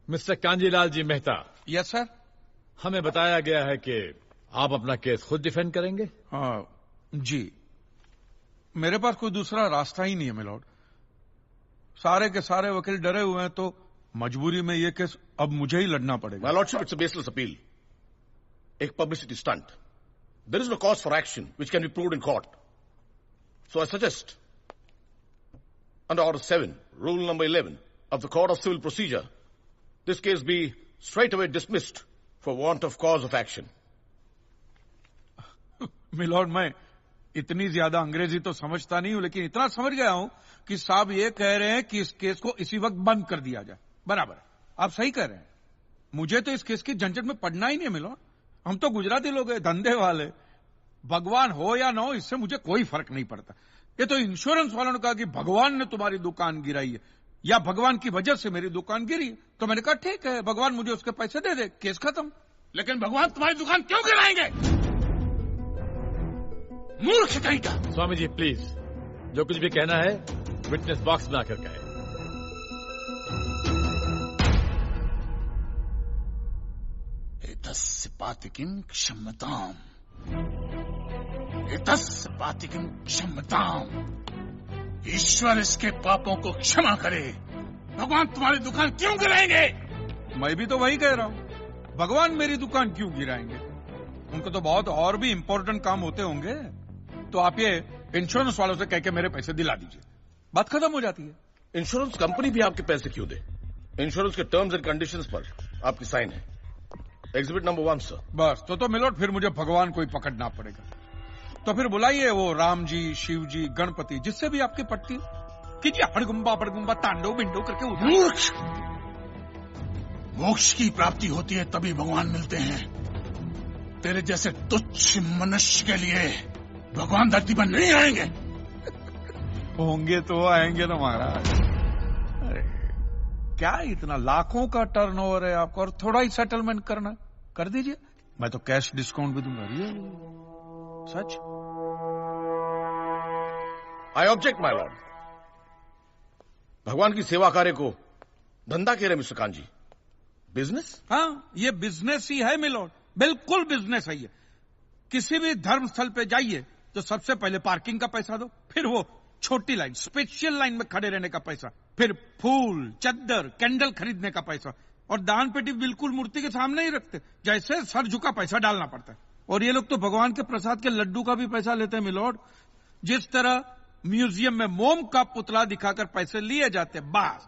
Mister Kanjilal ji Mehta. Yes sir. हमें बताया गया है कि आप अपना केस खुद डिफेंड करेंगे? हाँ जी, मेरे पास कोई दूसरा रास्ता ही नहीं है मिलॉर्ड। सारे के सारे वकील डरे हुए हैं, तो मजबूरी में ये केस अब मुझे ही लड़ना पड़ेगा। My lordship, it's a baseless appeal, एक publicity stunt. There is no cause for action which can be proved in court. So I suggest under order 7 rule number 11 of the Court of Civil Procedure, this case be straight away dismissed for want of cause of action. My lord, मैं इतनी ज्यादा अंग्रेजी तो समझता नहीं हूं, लेकिन इतना समझ गया हूं कि साहब ये कह रहे हैं कि इस केस को इसी वक्त बंद कर दिया जाए। बराबर, आप सही कह रहे हैं। मुझे तो इस केस की झंझट में पड़ना ही नहीं मिलॉर्ड। हम तो गुजराती लोग हैं, धंधे वाले। भगवान हो या ना हो, इससे मुझे कोई फर्क नहीं पड़ता। ये तो इंश्योरेंस वालों ने कहा कि भगवान ने तुम्हारी दुकान गिराई है या भगवान की वजह से मेरी दुकान गिरी, तो मैंने कहा ठीक है, भगवान मुझे उसके पैसे दे दे, केस खत्म। लेकिन भगवान तुम्हारी दुकान क्यों गिराएंगे? मूर्ख कहीं का। स्वामी जी प्लीज, जो कुछ भी कहना है विटनेस बॉक्स बनाकर कहे। एतस्य पातिकीं क्षम्यताम्, एतस्य पातिकीं क्षम्यताम्। ईश्वर इसके पापों को क्षमा करे। भगवान तुम्हारी दुकान क्यों गिराएंगे? मैं भी तो वही कह रहा हूं, भगवान मेरी दुकान क्यों गिराएंगे? उनको तो बहुत और भी इंपॉर्टेंट काम होते होंगे। तो आप ये इंश्योरेंस वालों से कह के मेरे पैसे दिला दीजिए, बात खत्म हो जाती है। इंश्योरेंस कंपनी भी आपके पैसे क्यों दे? इंश्योरेंस के टर्म्स एंड कंडीशंस पर आपकी साइन है। Exhibit number 1 sir. बस तो मिलोट, फिर मुझे भगवान को ही पकड़ना पड़ेगा। तो फिर बुलाइए वो राम जी, शिव जी, गणपति, जिससे भी आपकी पट्टी। कीजिए हड़गुम्बा बड़गुम्बा तांडव बिंडो करके उधर। मूर्ख! मोक्ष की प्राप्ति होती है तभी भगवान मिलते हैं। तेरे जैसे तुच्छ मनुष्य के लिए भगवान धरती पर नहीं आएंगे। होंगे तो आएंगे ना महाराज। अरे क्या इतना लाखों का टर्नओवर है आपको, और थोड़ा ही सेटलमेंट करना, कर दीजिए। मैं तो कैश डिस्काउंट भी दूंगा। ये सच। I object my lord. भगवान की सेवा कार्य को धंधा कह रहे मिस्टर कान जी, बिजनेस? हाँ, ये बिजनेस ही है मिलोड, बिल्कुल बिजनेस है ये। किसी भी धर्म स्थल पे जाइए तो सबसे पहले पार्किंग का पैसा दो, फिर वो छोटी लाइन, स्पेशल लाइन में खड़े रहने का पैसा, फिर फूल, चद्दर, कैंडल खरीदने का पैसा, और दान पेटी बिल्कुल मूर्ति के सामने ही रखते, जैसे सर झुका पैसा डालना पड़ता है। और ये लोग तो भगवान के प्रसाद के लड्डू का भी पैसा लेते हैं मिलोड। जिस तरह म्यूजियम में मोम का पुतला दिखाकर पैसे लिए जाते, बस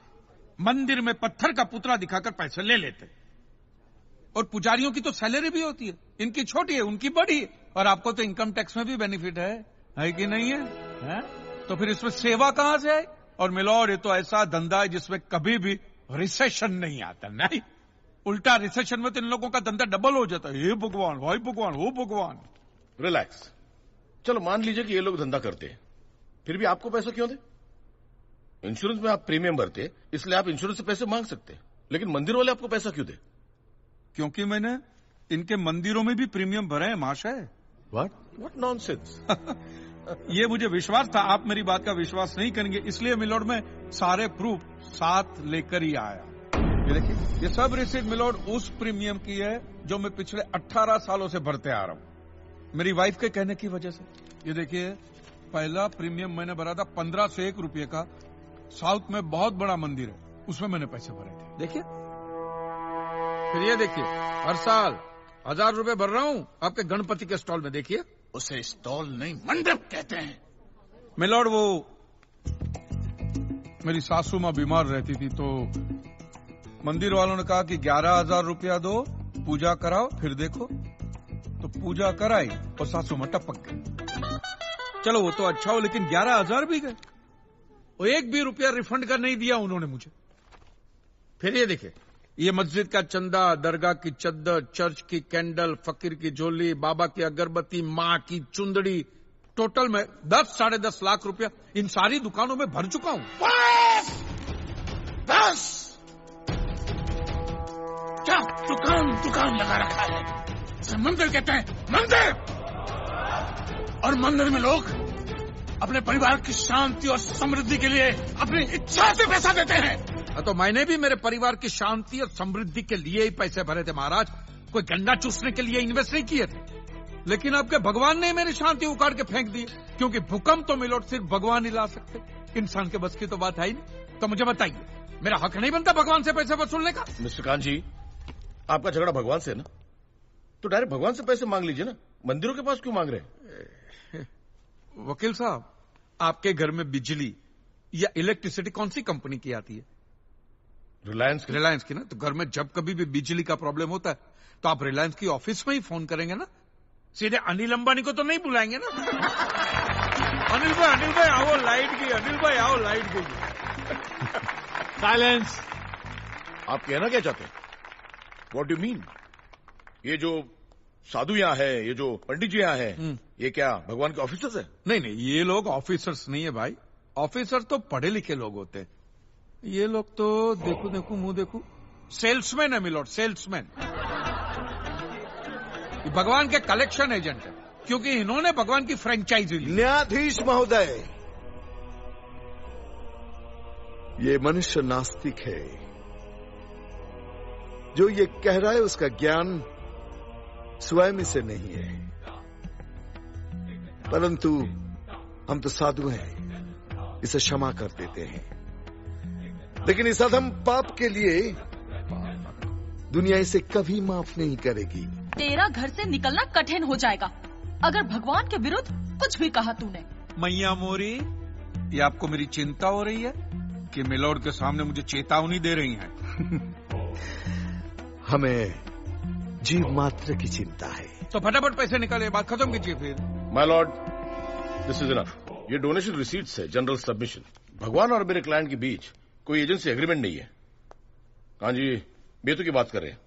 मंदिर में पत्थर का पुतला दिखाकर पैसे ले लेते। और पुजारियों की तो सैलरी भी होती है, इनकी छोटी है, उनकी बड़ी है। और आपको तो इनकम टैक्स में भी बेनिफिट है कि नहीं है? तो फिर इसमें सेवा कहां से है? और मिलोड, ये तो ऐसा धंधा है जिसमें कभी भी रिसेशन नहीं आता। नहीं, उल्टा रिसेशन में तो इन लोगों का धंधा डबल हो जाता है। हे भगवान, भाई भगवान, हो भगवान। रिलैक्स। चलो मान लीजिए कि ये लोग धंधा करते हैं, फिर भी आपको पैसा क्यों दे? इंश्योरेंस में आप प्रीमियम भरते, इसलिए आप इंश्योरेंस से पैसे मांग सकते हैं, लेकिन मंदिर वाले आपको पैसा क्यों दे? क्योंकि मैंने इनके मंदिरों में भी प्रीमियम भरे हैं महाशय। What nonsense. ये मुझे विश्वास था, आप मेरी बात का विश्वास नहीं करेंगे, इसलिए मिलोड में सारे प्रूफ साथ लेकर ही आया। ये देखिए, ये सब रिसीट मिलोड उस प्रीमियम की है जो मैं पिछले 18 सालों से भरते आ रहा हूं, मेरी वाइफ के कहने की वजह से। ये देखिए, पहला प्रीमियम मैंने भरा था 1501 रुपये का, साउथ में बहुत बड़ा मंदिर है, उसमें मैंने पैसे भरे थे। देखिए, फिर ये देखिए, हर साल 1000 रुपए भर रहा हूं आपके गणपति के स्टॉल में। देखिए, उसे स्टॉल नहीं मंडप कहते हैं। मिलोड, वो मेरी सासू मां बीमार रहती थी तो मंदिर वालों ने कहा कि 11,000 रुपया दो, पूजा कराओ, फिर देखो। तो पूजा कराई और सासू मां टपक गई। चलो वो तो अच्छा हो, लेकिन 11,000 भी गए, वो एक भी रुपया रिफंड का नहीं दिया उन्होंने मुझे। फिर ये देखिए, ये मस्जिद का चंदा, दरगाह की चद्दर, चर्च की कैंडल, फकीर की झोली, बाबा की अगरबत्ती, माँ की चुंदड़ी, टोटल में 10-10.5 लाख रुपया इन सारी दुकानों में भर चुका हूं। बस क्या दुकान लगा रखा है? इसे मंदिर कहते हैं, मंदिर। और मंदिर में लोग अपने परिवार की शांति और समृद्धि के लिए अपनी इच्छा से पैसा देते हैं। तो मैंने भी मेरे परिवार की शांति और समृद्धि के लिए ही पैसे भरे थे महाराज, कोई गन्ना चूसने के लिए इन्वेस्ट नहीं किए थे। लेकिन आपके भगवान ने मेरी शांति उखाड़ के फेंक दी, क्योंकि भूकंप तो मिलोड सिर्फ भगवान ही ला सकते, इंसान के बस की तो बात है ही नहीं। तो मुझे बताइए, मेरा हक नहीं बनता भगवान से पैसे वसूलने का? मिस्टर कान जी, आपका झगड़ा भगवान से है ना, तो डायरेक्ट भगवान से पैसे मांग लीजिए ना, मंदिरों के पास क्यों मांग रहे हैं? वकील साहब, आपके घर में बिजली या इलेक्ट्रिसिटी कौन सी कंपनी की आती है? रिलायंस की ना। तो घर में जब कभी भी बिजली का प्रॉब्लम होता है तो आप रिलायंस की ऑफिस में ही फोन करेंगे ना, सीधे अनिल अंबानी को तो नहीं बुलाएंगे ना। अनिल भाई आओ लाइट गई, अनिल भाई आओ लाइट गई। साइलेंस। आप कहना क्या चाहते हैं? What do mean? ये जो साधु यहाँ है, ये जो पंडित जी यहाँ है, ये क्या भगवान के ऑफिसर्स है? नहीं, ये लोग ऑफिसर्स नहीं है भाई, ऑफिसर तो पढ़े लिखे लोग होते हैं। ये लोग तो देखो मुंह देखो, सेल्समैन है मिलोड, सेल्समैन। भगवान के कलेक्शन एजेंट है, क्योंकि इन्होंने भगवान की फ्रेंचाइजी ली। न्यायाधीश महोदय, ये मनुष्य नास्तिक है। जो ये कह रहा है उसका ज्ञान स्वयं से नहीं है, परंतु हम तो साधु हैं, इसे क्षमा कर देते हैं। लेकिन इस अधम पाप के लिए दुनिया इसे कभी माफ नहीं करेगी। तेरा घर से निकलना कठिन हो जाएगा अगर भगवान के विरुद्ध कुछ भी कहा तूने। मैया मोरी, ये आपको मेरी चिंता हो रही है कि मिलोड के सामने मुझे चेतावनी दे रही हैं? हमें जीव मात्र की चिंता है। तो फटाफट पैसे निकाले, बात खत्म कीजिए फिर। My Lord, this is enough. ये डोनेशन रिसीट्स है, जनरल सबमिशन। भगवान और मेरे क्लाइंट के बीच कोई एजेंसी एग्रीमेंट नहीं है। कान जी बेतु की बात कर रहे हैं।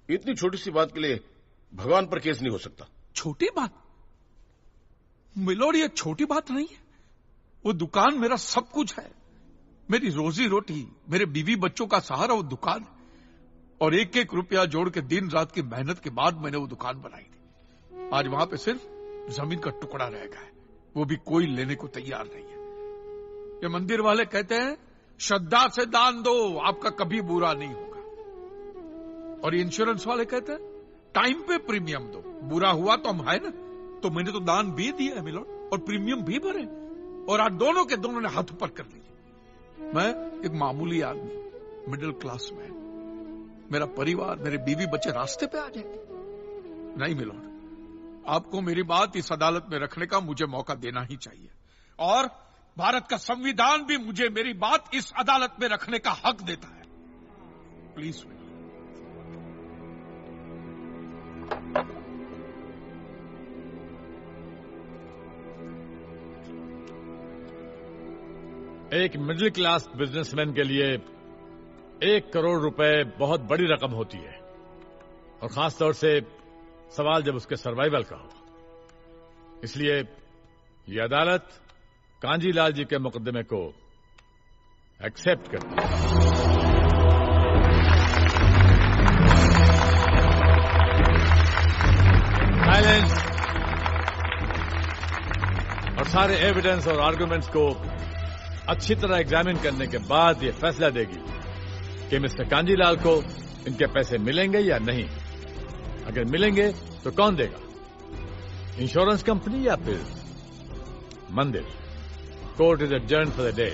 इतनी छोटी सी बात के लिए भगवान पर केस नहीं हो सकता। छोटी बात मिलोड, ये छोटी बात नहीं है। वो दुकान मेरा सब कुछ है, मेरी रोजी रोटी, मेरे बीवी बच्चों का सहारा वो दुकान है। और एक एक रुपया जोड़ के दिन रात की मेहनत के बाद मैंने वो दुकान बनाई थी। आज वहां पे सिर्फ जमीन का टुकड़ा रह गया है, वो भी कोई लेने को तैयार नहीं है। ये मंदिर वाले कहते हैं श्रद्धा से दान दो, आपका कभी बुरा नहीं होगा। और ये इंश्योरेंस वाले कहते हैं टाइम पे प्रीमियम दो, बुरा हुआ तो हम है ना। तो मैंने तो दान भी दिया है मिलोड, और प्रीमियम भी भरे, और आज दोनों के दोनों ने हाथ ऊपर कर लिए। मैं एक मामूली आदमी, मिडिल क्लास मैन, मेरा परिवार, मेरे बीवी बच्चे रास्ते पे आ जाएंगे। नहीं मिलोड, आपको मेरी बात इस अदालत में रखने का मुझे मौका देना ही चाहिए। और भारत का संविधान भी मुझे मेरी बात इस अदालत में रखने का हक देता है। प्लीज एक मिडिल क्लास बिजनेसमैन के लिए 1 करोड़ रुपए बहुत बड़ी रकम होती है, और खासतौर से सवाल जब उसके सर्वाइवल का हो। इसलिए ये अदालत कांजीलाल जी के मुकदमे को एक्सेप्ट करती है। साइलेंस। और सारे एविडेंस और आर्गुमेंट्स को अच्छी तरह एग्जामिन करने के बाद ये फैसला देगी कि मिस्टर कांजीलाल को इनके पैसे मिलेंगे या नहीं। अगर मिलेंगे तो कौन देगा, इंश्योरेंस कंपनी या फिर मंदिर। Court is adjourned for the day.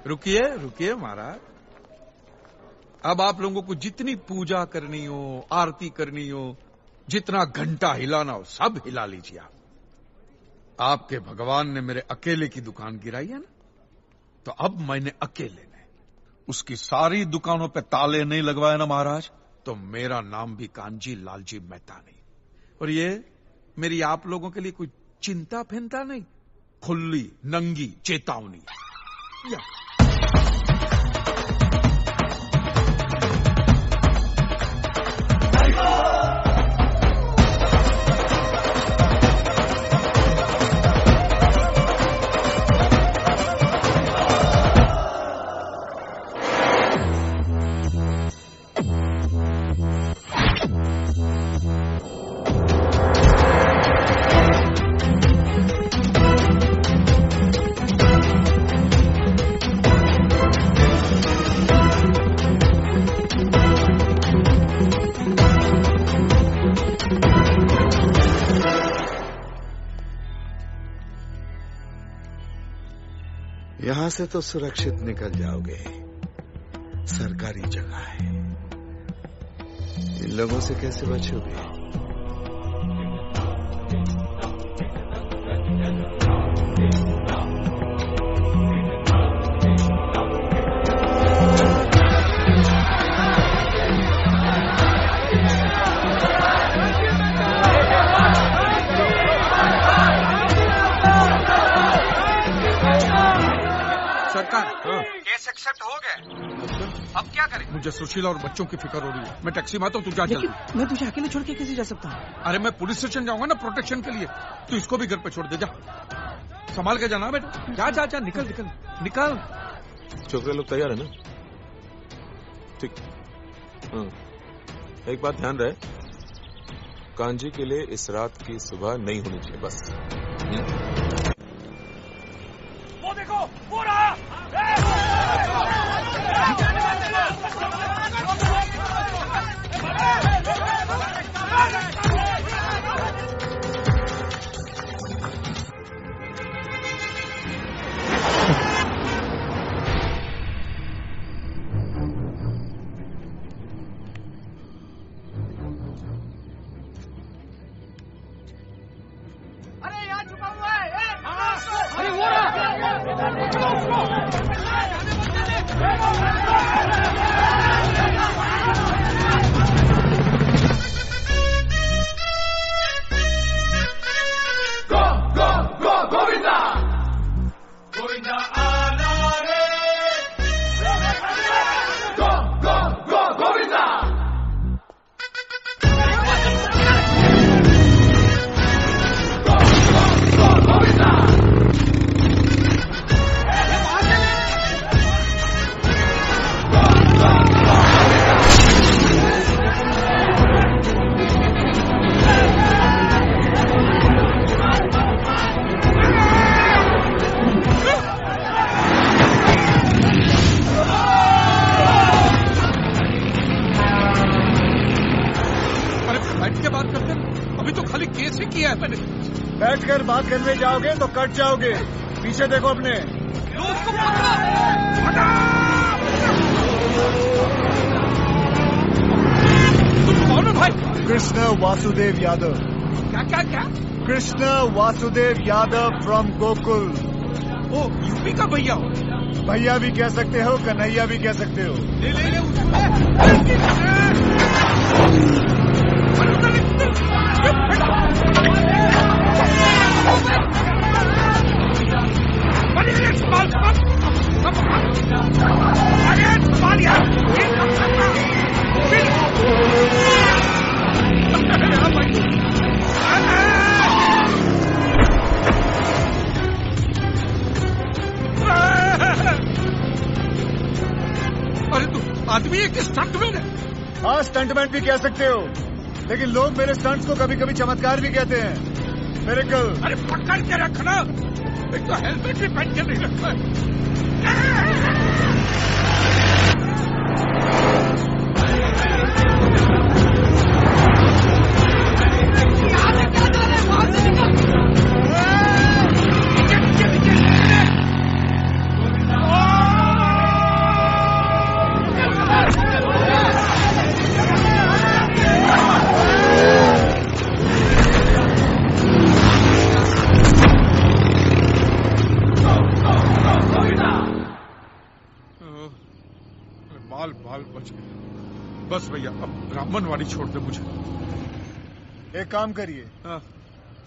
रुकिए रुकिए महाराज, अब आप लोगों को जितनी पूजा करनी हो, आरती करनी हो, जितना घंटा हिलाना हो, सब हिला लीजिए आप। आपके भगवान ने मेरे अकेले की दुकान गिराई है ना, तो अब मैंने अकेले ने उसकी सारी दुकानों पे ताले नहीं लगवाए ना महाराज, तो मेरा नाम भी कांजी लालजी मेहता नहीं। और ये मेरी आप लोगों के लिए कोई चिंता फिंता नहीं, खुली नंगी चेतावनी। या यहां से तो सुरक्षित निकल जाओगे, सरकारी जगह है, इन लोगों से कैसे बचोगे? केस एक्सेप्ट हो गए, अब क्या करें? मुझे सुशीला और बच्चों की फिक्र हो रही है। मैं टैक्सी में आता हूँ, तू जा जल्दी। मैं तुझे अकेले छोड़ के कैसे जा सकता हूँ? अरे मैं पुलिस स्टेशन जाऊंगा ना प्रोटेक्शन के लिए, तू इसको भी घर पे छोड़ दे। जा, संभाल के जाना बेटा। जा जा जा, निकल निकल निकल। छोकरे लोग तैयार है ना? ठीक। एक बात ध्यान रहे, कांजी के लिए इस रात की सुबह नहीं होनी चाहिए बस। वो देखो, वो रहा। अरे यहाँ छुपा हुआ है। अरे वो रहा। बैठकर बात करने जाओगे तो कट जाओगे। पीछे देखो अपने। तुम कौन हो भाई? कृष्ण वासुदेव यादव। क्या क्या क्या? कृष्ण वासुदेव यादव फ्रॉम गोकुल। ओ यूपी का भैया हो? भैया भी कह सकते हो, कन्हैया भी कह सकते हो। ले ले ले अरे तू आदमी है कि स्टंटमैन है? हाँ, स्टंटमैन भी कह सकते हो, लेकिन लोग मेरे स्टंट्स को कभी कभी चमत्कार भी कहते हैं। मेरे कल। अरे पकड़ के रखना, एक तो हेलमेट भी पहन के नहीं रखता है। बाल बच गए। बस भैया अब ब्राह्मणवाड़ी छोड़ दे मुझे। एक काम करिए,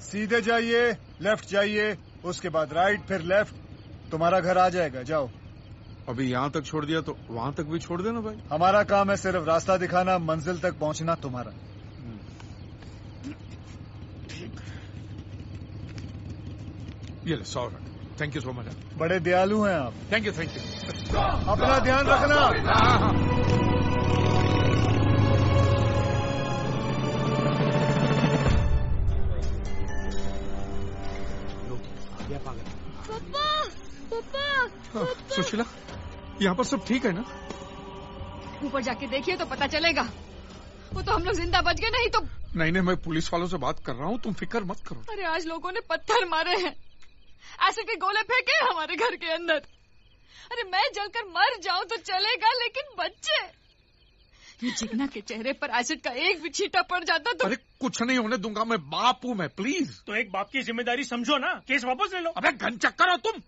सीधे जाइए, लेफ्ट जाइए, उसके बाद राइट, फिर लेफ्ट, तुम्हारा घर आ जाएगा। जाओ। अभी यहाँ तक छोड़ दिया तो वहाँ तक भी छोड़ देना भाई। हमारा काम है सिर्फ रास्ता दिखाना, मंजिल तक पहुँचना तुम्हारा। ये ले 100 रख। Thank you so much. बड़े दयालु हैं आप। Thank you thank you. अपना ध्यान रखना। पापा सुशीला, यहाँ पर सब ठीक है ना? ऊपर जाके देखिए तो पता चलेगा। वो तो हम लोग जिंदा बच गए, नहीं तो। नहीं, मैं पुलिस वालों से बात कर रहा हूँ, तुम फिक्र मत करो। अरे आज लोगों ने पत्थर मारे हैं, एसिड के गोले फेंके हमारे घर के अंदर। अरे मैं जलकर मर जाऊं तो चलेगा, लेकिन बच्चे, ये जिग्ना के चेहरे पर एसिड का एक भी छींटा पड़ जाता तो। अरे कुछ नहीं होने दूंगा, मैं बाप हूँ मैं, प्लीज। तो एक बाप की जिम्मेदारी समझो ना, केस वापस ले लो। अबे घन चक्कर हो तुम,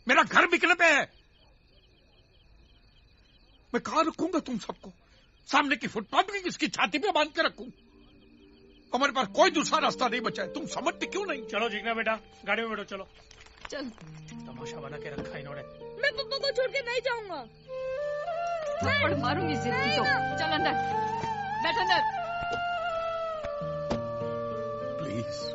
मेरा घर बिकने पे है। मैं कहाँ रखूंगा तुम सबको? सामने की फुटपाथ में किसकी छाती पे बांध के रखूं? हमारे पास कोई दूसरा रास्ता नहीं बचा है, तुम समझते क्यों नहीं? चलो जिग्ना बेटा, गाड़ी में बैठो। चलो चल। तमाशा बना के रखा इन्होंने। मैं पापा को छोड़ के नहीं जाऊंगा। थप्पड़ मारूंगी जिद्दी तो। चल अंदर बैठ, अंदर प्लीज।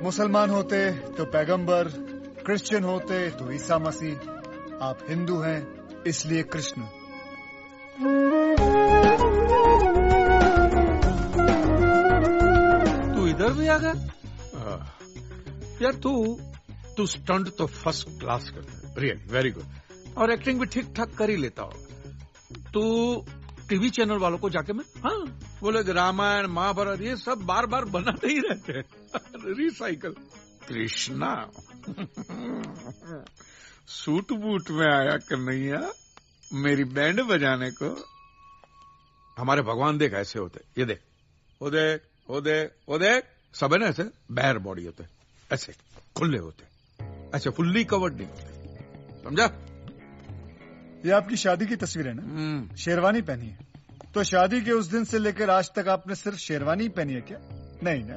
मुसलमान होते तो पैगंबर, क्रिश्चियन होते तो ईसा मसीह, आप हिंदू हैं इसलिए कृष्ण। तू इधर भी आ गया? यार तू स्टंट तो फर्स्ट क्लास करता है, रियल वेरी गुड, और एक्टिंग भी ठीक ठाक कर ही लेता हो। तू टीवी चैनल वालों को जाके मैं वो लोग रामायण महाभारत ये सब बार बार बनाते ही रहते हैं, रिसाइकल। कृष्णा सूट बूट में आया कन्हैया मेरी बैंड बजाने को। हमारे भगवान देख ऐसे होते, ये देख, वो देख, वो देख, वो देख, सब है ना ऐसे बैर बॉडी होते, ऐसे खुले होते, ऐसे फुल्ली कवर्ड नहीं होते, समझा? ये आपकी शादी की तस्वीर है ना? शेरवानी पहनी है। तो शादी के उस दिन से लेकर आज तक आपने सिर्फ शेरवानी पहनी है क्या? नहीं ना?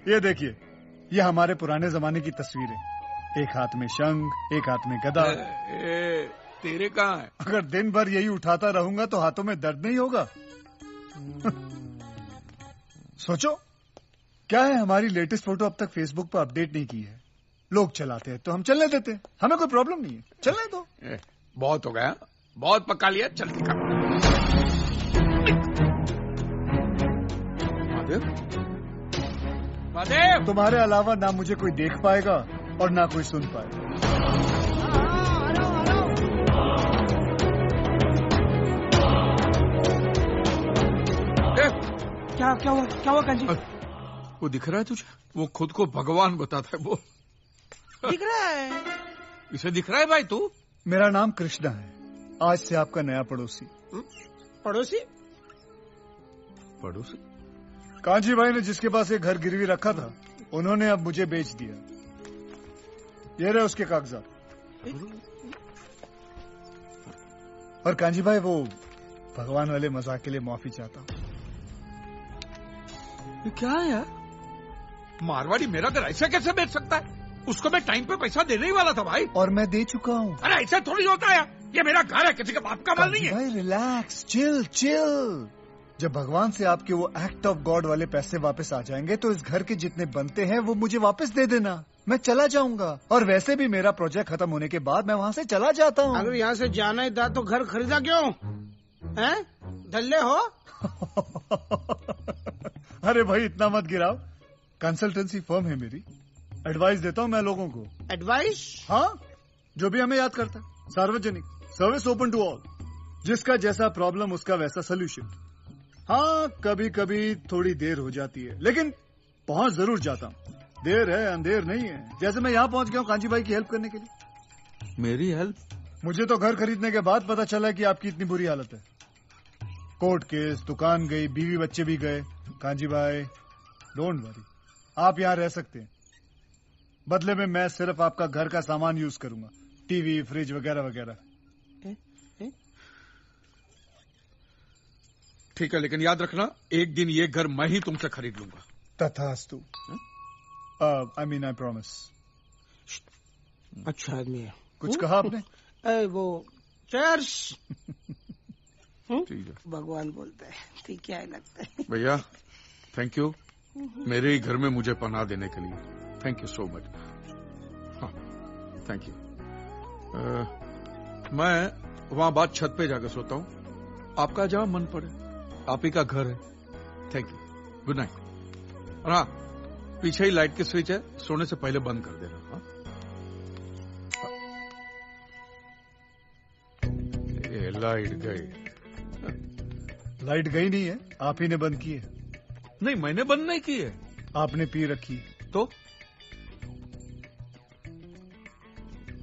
ये देखिए, ये हमारे पुराने जमाने की तस्वीर है। एक हाथ में शंख, एक हाथ में गदा। तेरे कहाँ है? अगर दिन भर यही उठाता रहूंगा तो हाथों में दर्द नहीं होगा? सोचो, क्या है हमारी लेटेस्ट फोटो अब तक फेसबुक पर अपडेट नहीं की है। लोग चलाते हैं तो हम चलने देते हैं, हमें कोई प्रॉब्लम नहीं है, चलने दो। बहुत हो गया, बहुत पका लिया, चल दिखा। महादेव, तुम्हारे अलावा ना मुझे कोई देख पाएगा और ना कोई सुन पाएगा। क्या हुआ कांजी? वो दिख रहा है तुझे? वो खुद को भगवान बताता है। वो दिख रहा है? इसे दिख रहा है भाई तू? मेरा नाम कृष्णा है, आज से आपका नया पड़ोसी। पड़ोसी? पड़ोसी? कांजी भाई ने जिसके पास एक घर गिरवी रखा था, उन्होंने अब मुझे बेच दिया। ये रहे उसके कागजात। और कांजी भाई, वो भगवान वाले मजाक के लिए माफी चाहता हूँ। ये क्या है यार? मारवाड़ी मेरा घर ऐसा कैसे बेच सकता है? उसको मैं टाइम पे पैसा देने ही वाला था भाई। और मैं दे चुका हूँ। अरे ऐसा थोड़ी होता है, ये मेरा घर है, किसी का बाप का माल नहीं है। भाई रिलैक्स, चिल चिल। जब भगवान से आपके वो एक्ट ऑफ गॉड वाले पैसे वापस आ जाएंगे तो इस घर के जितने बनते हैं वो मुझे वापस दे देना। मैं चला जाऊंगा। और वैसे भी मेरा प्रोजेक्ट खत्म होने के बाद मैं वहाँ से चला जाता हूँ। अगर यहाँ से जाना ही था तो घर खरीदा क्यों? हैं? धल्ले हो? अरे भाई इतना मत गिराओ, कंसल्टेंसी फर्म है मेरी, एडवाइस देता हूँ मैं लोगों को। एडवाइस? हाँ, जो भी हमें याद करता है। सार्वजनिक, सर्विस ओपन टू ऑल। जिसका जैसा प्रॉब्लम उसका वैसा सोल्यूशन। हाँ, कभी कभी थोड़ी देर हो जाती है, लेकिन पहुंच जरूर जाता हूँ। देर है अंधेर नहीं है। जैसे मैं यहाँ पहुंच गया हूँ कांजी भाई की हेल्प करने के लिए। मेरी हेल्प? मुझे तो घर खरीदने के बाद पता चला कि आपकी इतनी बुरी हालत है। कोर्ट केस, दुकान गई, बीवी बच्चे भी गए। कांजी भाई डोंट वरी, आप यहाँ रह सकते हैं। बदले में मैं सिर्फ आपका घर का सामान यूज करूंगा, टीवी, फ्रिज वगैरह वगैरह। ठीक है, लेकिन याद रखना, एक दिन ये घर मैं ही तुमसे खरीद लूंगा। तथास्तु। I mean I promise. अच्छा आदमी है। कुछ कहा आपने? वो चर्च। ठीक है, भगवान बोलता है, ठीक क्या लगता है? भैया थैंक यू, मेरे ही घर में मुझे पनाह देने के लिए। Thank you so much. हाँ थैंक यू। मैं वहां बाद छत पे जाकर सोता हूँ, आपका जहां मन पड़े, आप ही का घर है। Thank you, good night. और हाँ, पीछे ही लाइट की स्विच है, सोने से पहले बंद कर देना। हाँ? ये लाइट गई। लाइट गई नहीं है, आप ही ने बंद की है। नहीं, मैंने बंद नहीं की है। आपने पी रखी तो?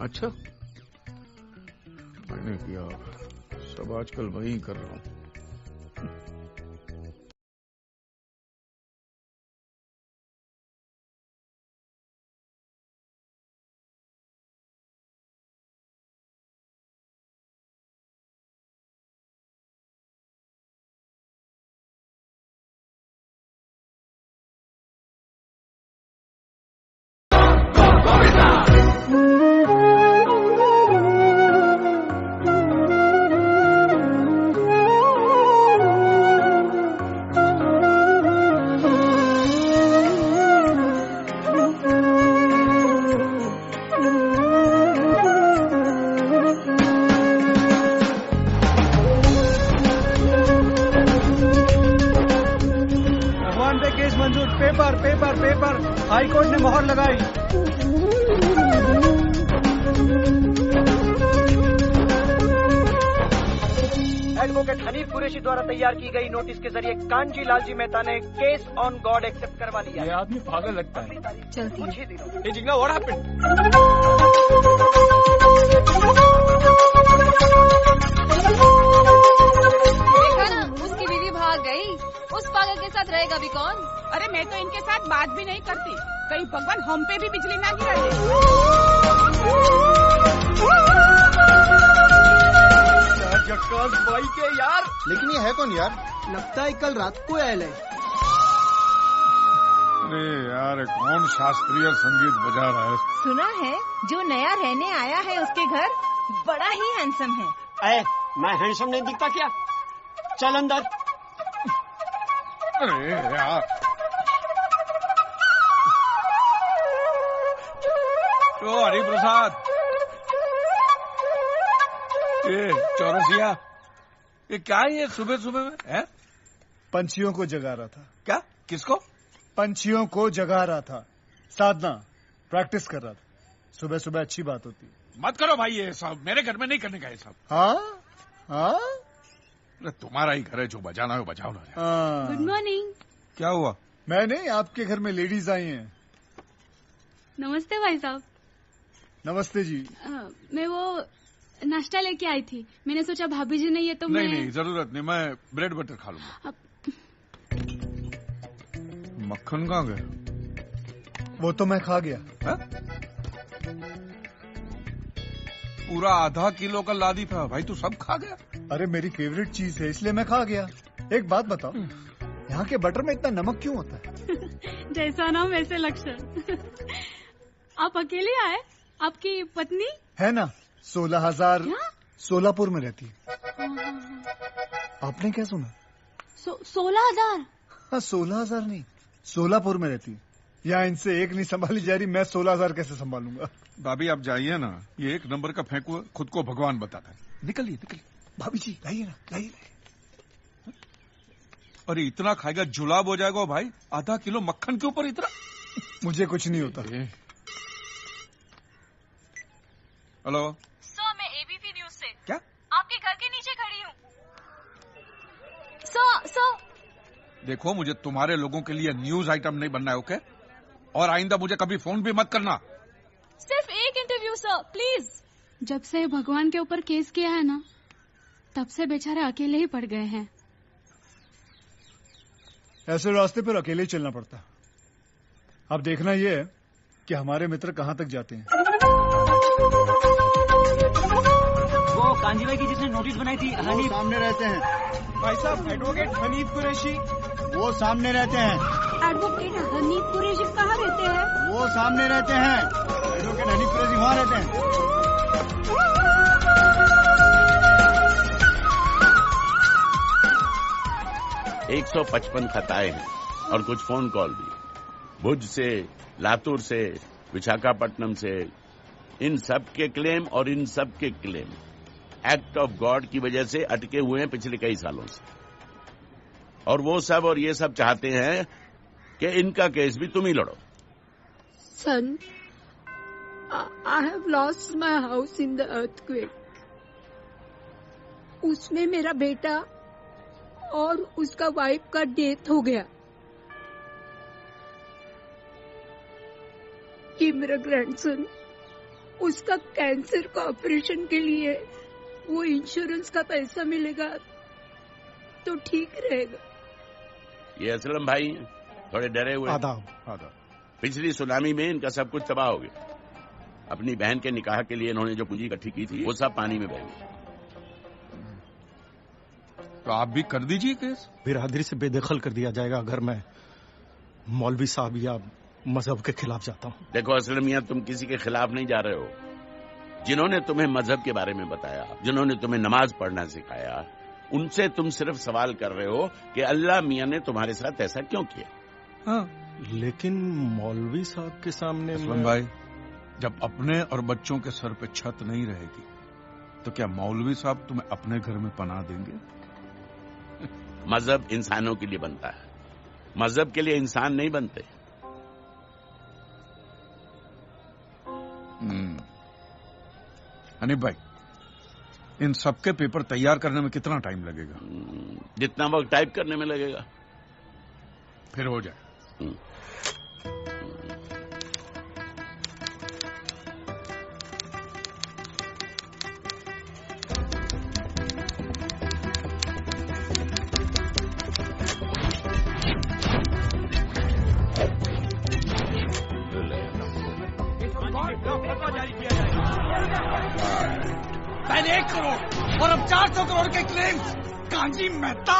अच्छा, मैंने किया, सब आजकल वही कर रहा हूँ। पेपर हाई कोर्ट ने मोहर लगाई। एडवोकेट हनीफ कुरैशी द्वारा तैयार की गई नोटिस के जरिए कांजी लालजी मेहता ने केस ऑन गॉड एक्सेप्ट करवा लिया। ये आदमी पागल लगता है। कुछ ही दिनों। ये जिंगला व्हाट हैपेंड? देखा ना, उसकी बीवी भाग गई। उस पागल के साथ रहेगा भी कौन? अरे मैं तो इनके साथ बात भी नहीं करती, कहीं भगवान हम पे भी बिजली ना गिरा दे। जक्कास भाई के यार। लेकिन ये है कौन यार? लगता है कल रात को आयल है। अरे यार कौन शास्त्रीय संगीत बजा रहा है? सुना है जो नया रहने आया है उसके घर बड़ा ही हैंडसम है। अरे मैं हैंडसम नहीं दिखता क्या? चल अंदर। अरे यार तो हरि प्रसाद ये चौरसिया ये क्या है ये सुबह सुबह में है? पंछियों को जगा रहा था। क्या? किसको? पंछियों को जगा रहा था। साधना प्रैक्टिस कर रहा था। सुबह सुबह अच्छी बात होती है। मत करो भाई ये सब, मेरे घर में नहीं करने का ये सब। हाँ हाँ अरे तुम्हारा ही घर है, जो बजाना है वो बजाओ ना। Good morning. क्या हुआ? मैं नहीं, आपके घर में लेडीज आई हैं। नमस्ते भाई साहब। नमस्ते जी। मैं वो नाश्ता लेके आई थी, मैंने सोचा भाभी जी नहीं है तो नहीं नहीं जरूरत नहीं, मैं ब्रेड बटर खा लूंगा। मक्खन कहाँ गया? वो तो मैं खा गया। है? पूरा आधा किलो का लादी था भाई, तू सब खा गया? अरे मेरी फेवरेट चीज है इसलिए मैं खा गया। एक बात बताओ, यहाँ के बटर में इतना नमक क्यों होता है? जैसा नाम वैसे लक्षण। आप अकेले आए? आपकी पत्नी है ना? 16,000 सोलापुर में रहती है। आपने क्या सुना? 16,000? हाँ 16,000 नहीं, सोलापुर में रहती है। यहाँ इनसे एक नहीं संभाली जा रही, मैं 16,000 कैसे संभालूंगा? भाभी आप जाइए ना, ये एक नंबर का फेंकू खुद को भगवान बताता है। निकलिए निकलिए। भाभी जी लाइए ना, लाइए। अरे इतना खाएगा जुलाब हो जाएगा भाई, आधा किलो मक्खन के ऊपर इतना। मुझे कुछ नहीं होता। हेलो सर, मैं एबीपी न्यूज से। क्या? आपके घर के नीचे खड़ी हूँ। सर देखो मुझे तुम्हारे लोगों के लिए न्यूज आइटम नहीं बनना है, ओके? और आइंदा मुझे कभी फोन भी मत करना। सिर्फ एक इंटरव्यू सर, प्लीज। जब से भगवान के ऊपर केस किया है ना, तब से बेचारे अकेले ही पड़ गए हैं। ऐसे रास्ते पर अकेले ही चलना पड़ता। अब देखना ये है कि हमारे मित्र कहाँ तक जाते हैं। वो कांजी भाई की जिसने नोटिस बनाई थी, हनीफ सामने रहते हैं। भाई साहब एडवोकेट हनीफ कुरैशी वो सामने रहते हैं। एडवोकेट हनीफ कुरैशी कहाँ रहते हैं? वो सामने रहते हैं। एडवोकेट हनीफ कुरैशी वहाँ रहते हैं। 155 खताएं हैं और कुछ फोन कॉल भी, भुज से, लातूर से, विशाखापट्टनम से। इन सब के क्लेम और इन सब के क्लेम एक्ट ऑफ गॉड की वजह से अटके हुए हैं पिछले कई सालों से। और वो सब और ये सब चाहते हैं कि इनका केस भी तुम ही लड़ो। Son, I have lost my house in the earthquake. उसमें मेरा बेटा और उसका वाइफ का डेथ हो गया। ये मेरा ग्रैंडसन, उसका कैंसर का ऑपरेशन के लिए वो इंश्योरेंस का पैसा मिलेगा तो ठीक रहेगा। ये असलम भाई हैं, थोड़े डरे हुए। आदाब। पिछली सुनामी में इनका सब कुछ तबाह हो गया। अपनी बहन के निकाह के लिए इन्होंने जो पूंजी इकट्ठी की थी वो सब पानी में बह गई। तो आप भी कर दीजिए केस। बिरादरी से बेदखल कर दिया जाएगा अगर मैं मौलवी साहब या मजहब के खिलाफ जाता हूँ। देखो असलम मियां, तुम किसी के खिलाफ नहीं जा रहे हो। जिन्होंने तुम्हें मजहब के बारे में बताया, जिन्होंने तुम्हें नमाज पढ़ना सिखाया, उनसे तुम सिर्फ सवाल कर रहे हो कि अल्लाह मियां ने तुम्हारे साथ ऐसा क्यों किया। हाँ, लेकिन मौलवी साहब के सामने भाई, जब अपने और बच्चों के सर पे छत नहीं रहेगी तो क्या मौलवी साहब तुम्हें अपने घर में पनाह देंगे? मजहब इंसानों के लिए बनता है, मजहब के लिए इंसान नहीं बनते। हनीफ भाई, इन सबके पेपर तैयार करने में कितना टाइम लगेगा? जितना वक्त टाइप करने में लगेगा। फिर हो जाए। पहले 1 करोड़ और अब 400 करोड़ के claim. Kanji Mehta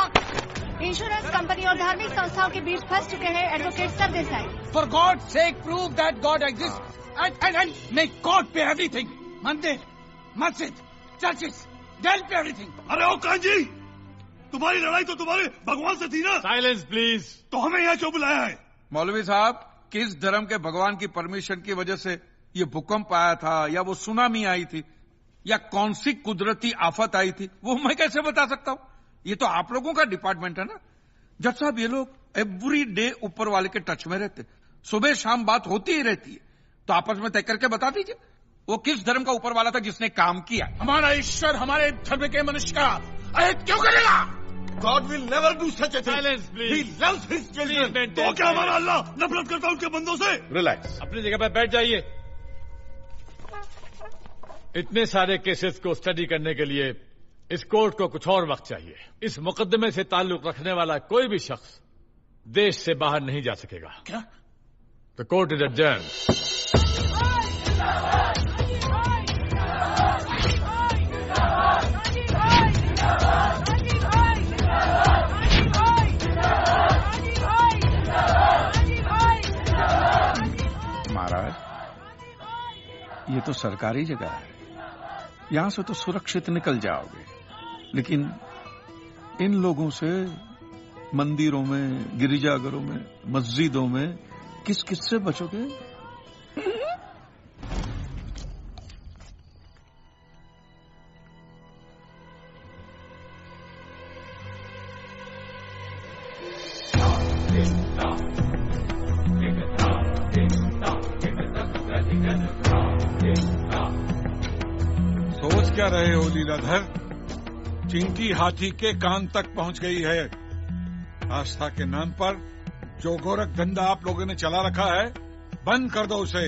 insurance company और धार्मिक संस्थाओं के बीच फंस चुके हैं advocate Sardesai. For God sake prove that God exist and make God पे एवरीथिंग। मंदिर, मस्जिद, चर्चेस, डेल पे एवरीथिंग। अरे ओ कांजी, तुम्हारी लड़ाई तो तुम्हारे भगवान से थी ना। Silence please. तो हमें यहाँ क्यों बुलाया है? मौलवी साहब, किस धर्म के भगवान की परमिशन की वजह से ये भूकंप आया था, या वो सुनामी आई थी, या कौन सी कुदरती आफत आई थी, वो मैं कैसे बता सकता हूँ? ये तो आप लोगों का डिपार्टमेंट है ना। जज साहब, ये लोग एवरी डे ऊपर वाले के टच में रहते, सुबह शाम बात होती ही रहती है, तो आपस में तय करके बता दीजिए वो किस धर्म का ऊपर वाला था जिसने काम किया। हमारा ईश्वर हमारे धर्म के मनुष्य का अहित क्यों करेगा? God will never do such a thing. Silence, please. He loves his children. तो क्या हमारा अल्लाह नफरत करता है उनके बंदों से? Relax. अपनी जगह पर बैठ जाइए। इतने सारे केसेस को स्टडी करने के लिए इस कोर्ट को कुछ और वक्त चाहिए। इस मुकदमे से ताल्लुक रखने वाला कोई भी शख्स देश से बाहर नहीं जा सकेगा। क्या? The court is adjourned. महाराज, ये तो सरकारी जगह है, यहां से तो सुरक्षित निकल जाओगे, लेकिन इन लोगों से मंदिरों में, गिरिजाघरों में, मस्जिदों में किस किस से बचोगे? सोच क्या रहे हो लीलाधर? चिंकी हाथी के कान तक पहुंच गई है। आस्था के नाम पर जो गोरख धंधा आप लोगों ने चला रखा है, बंद कर दो उसे,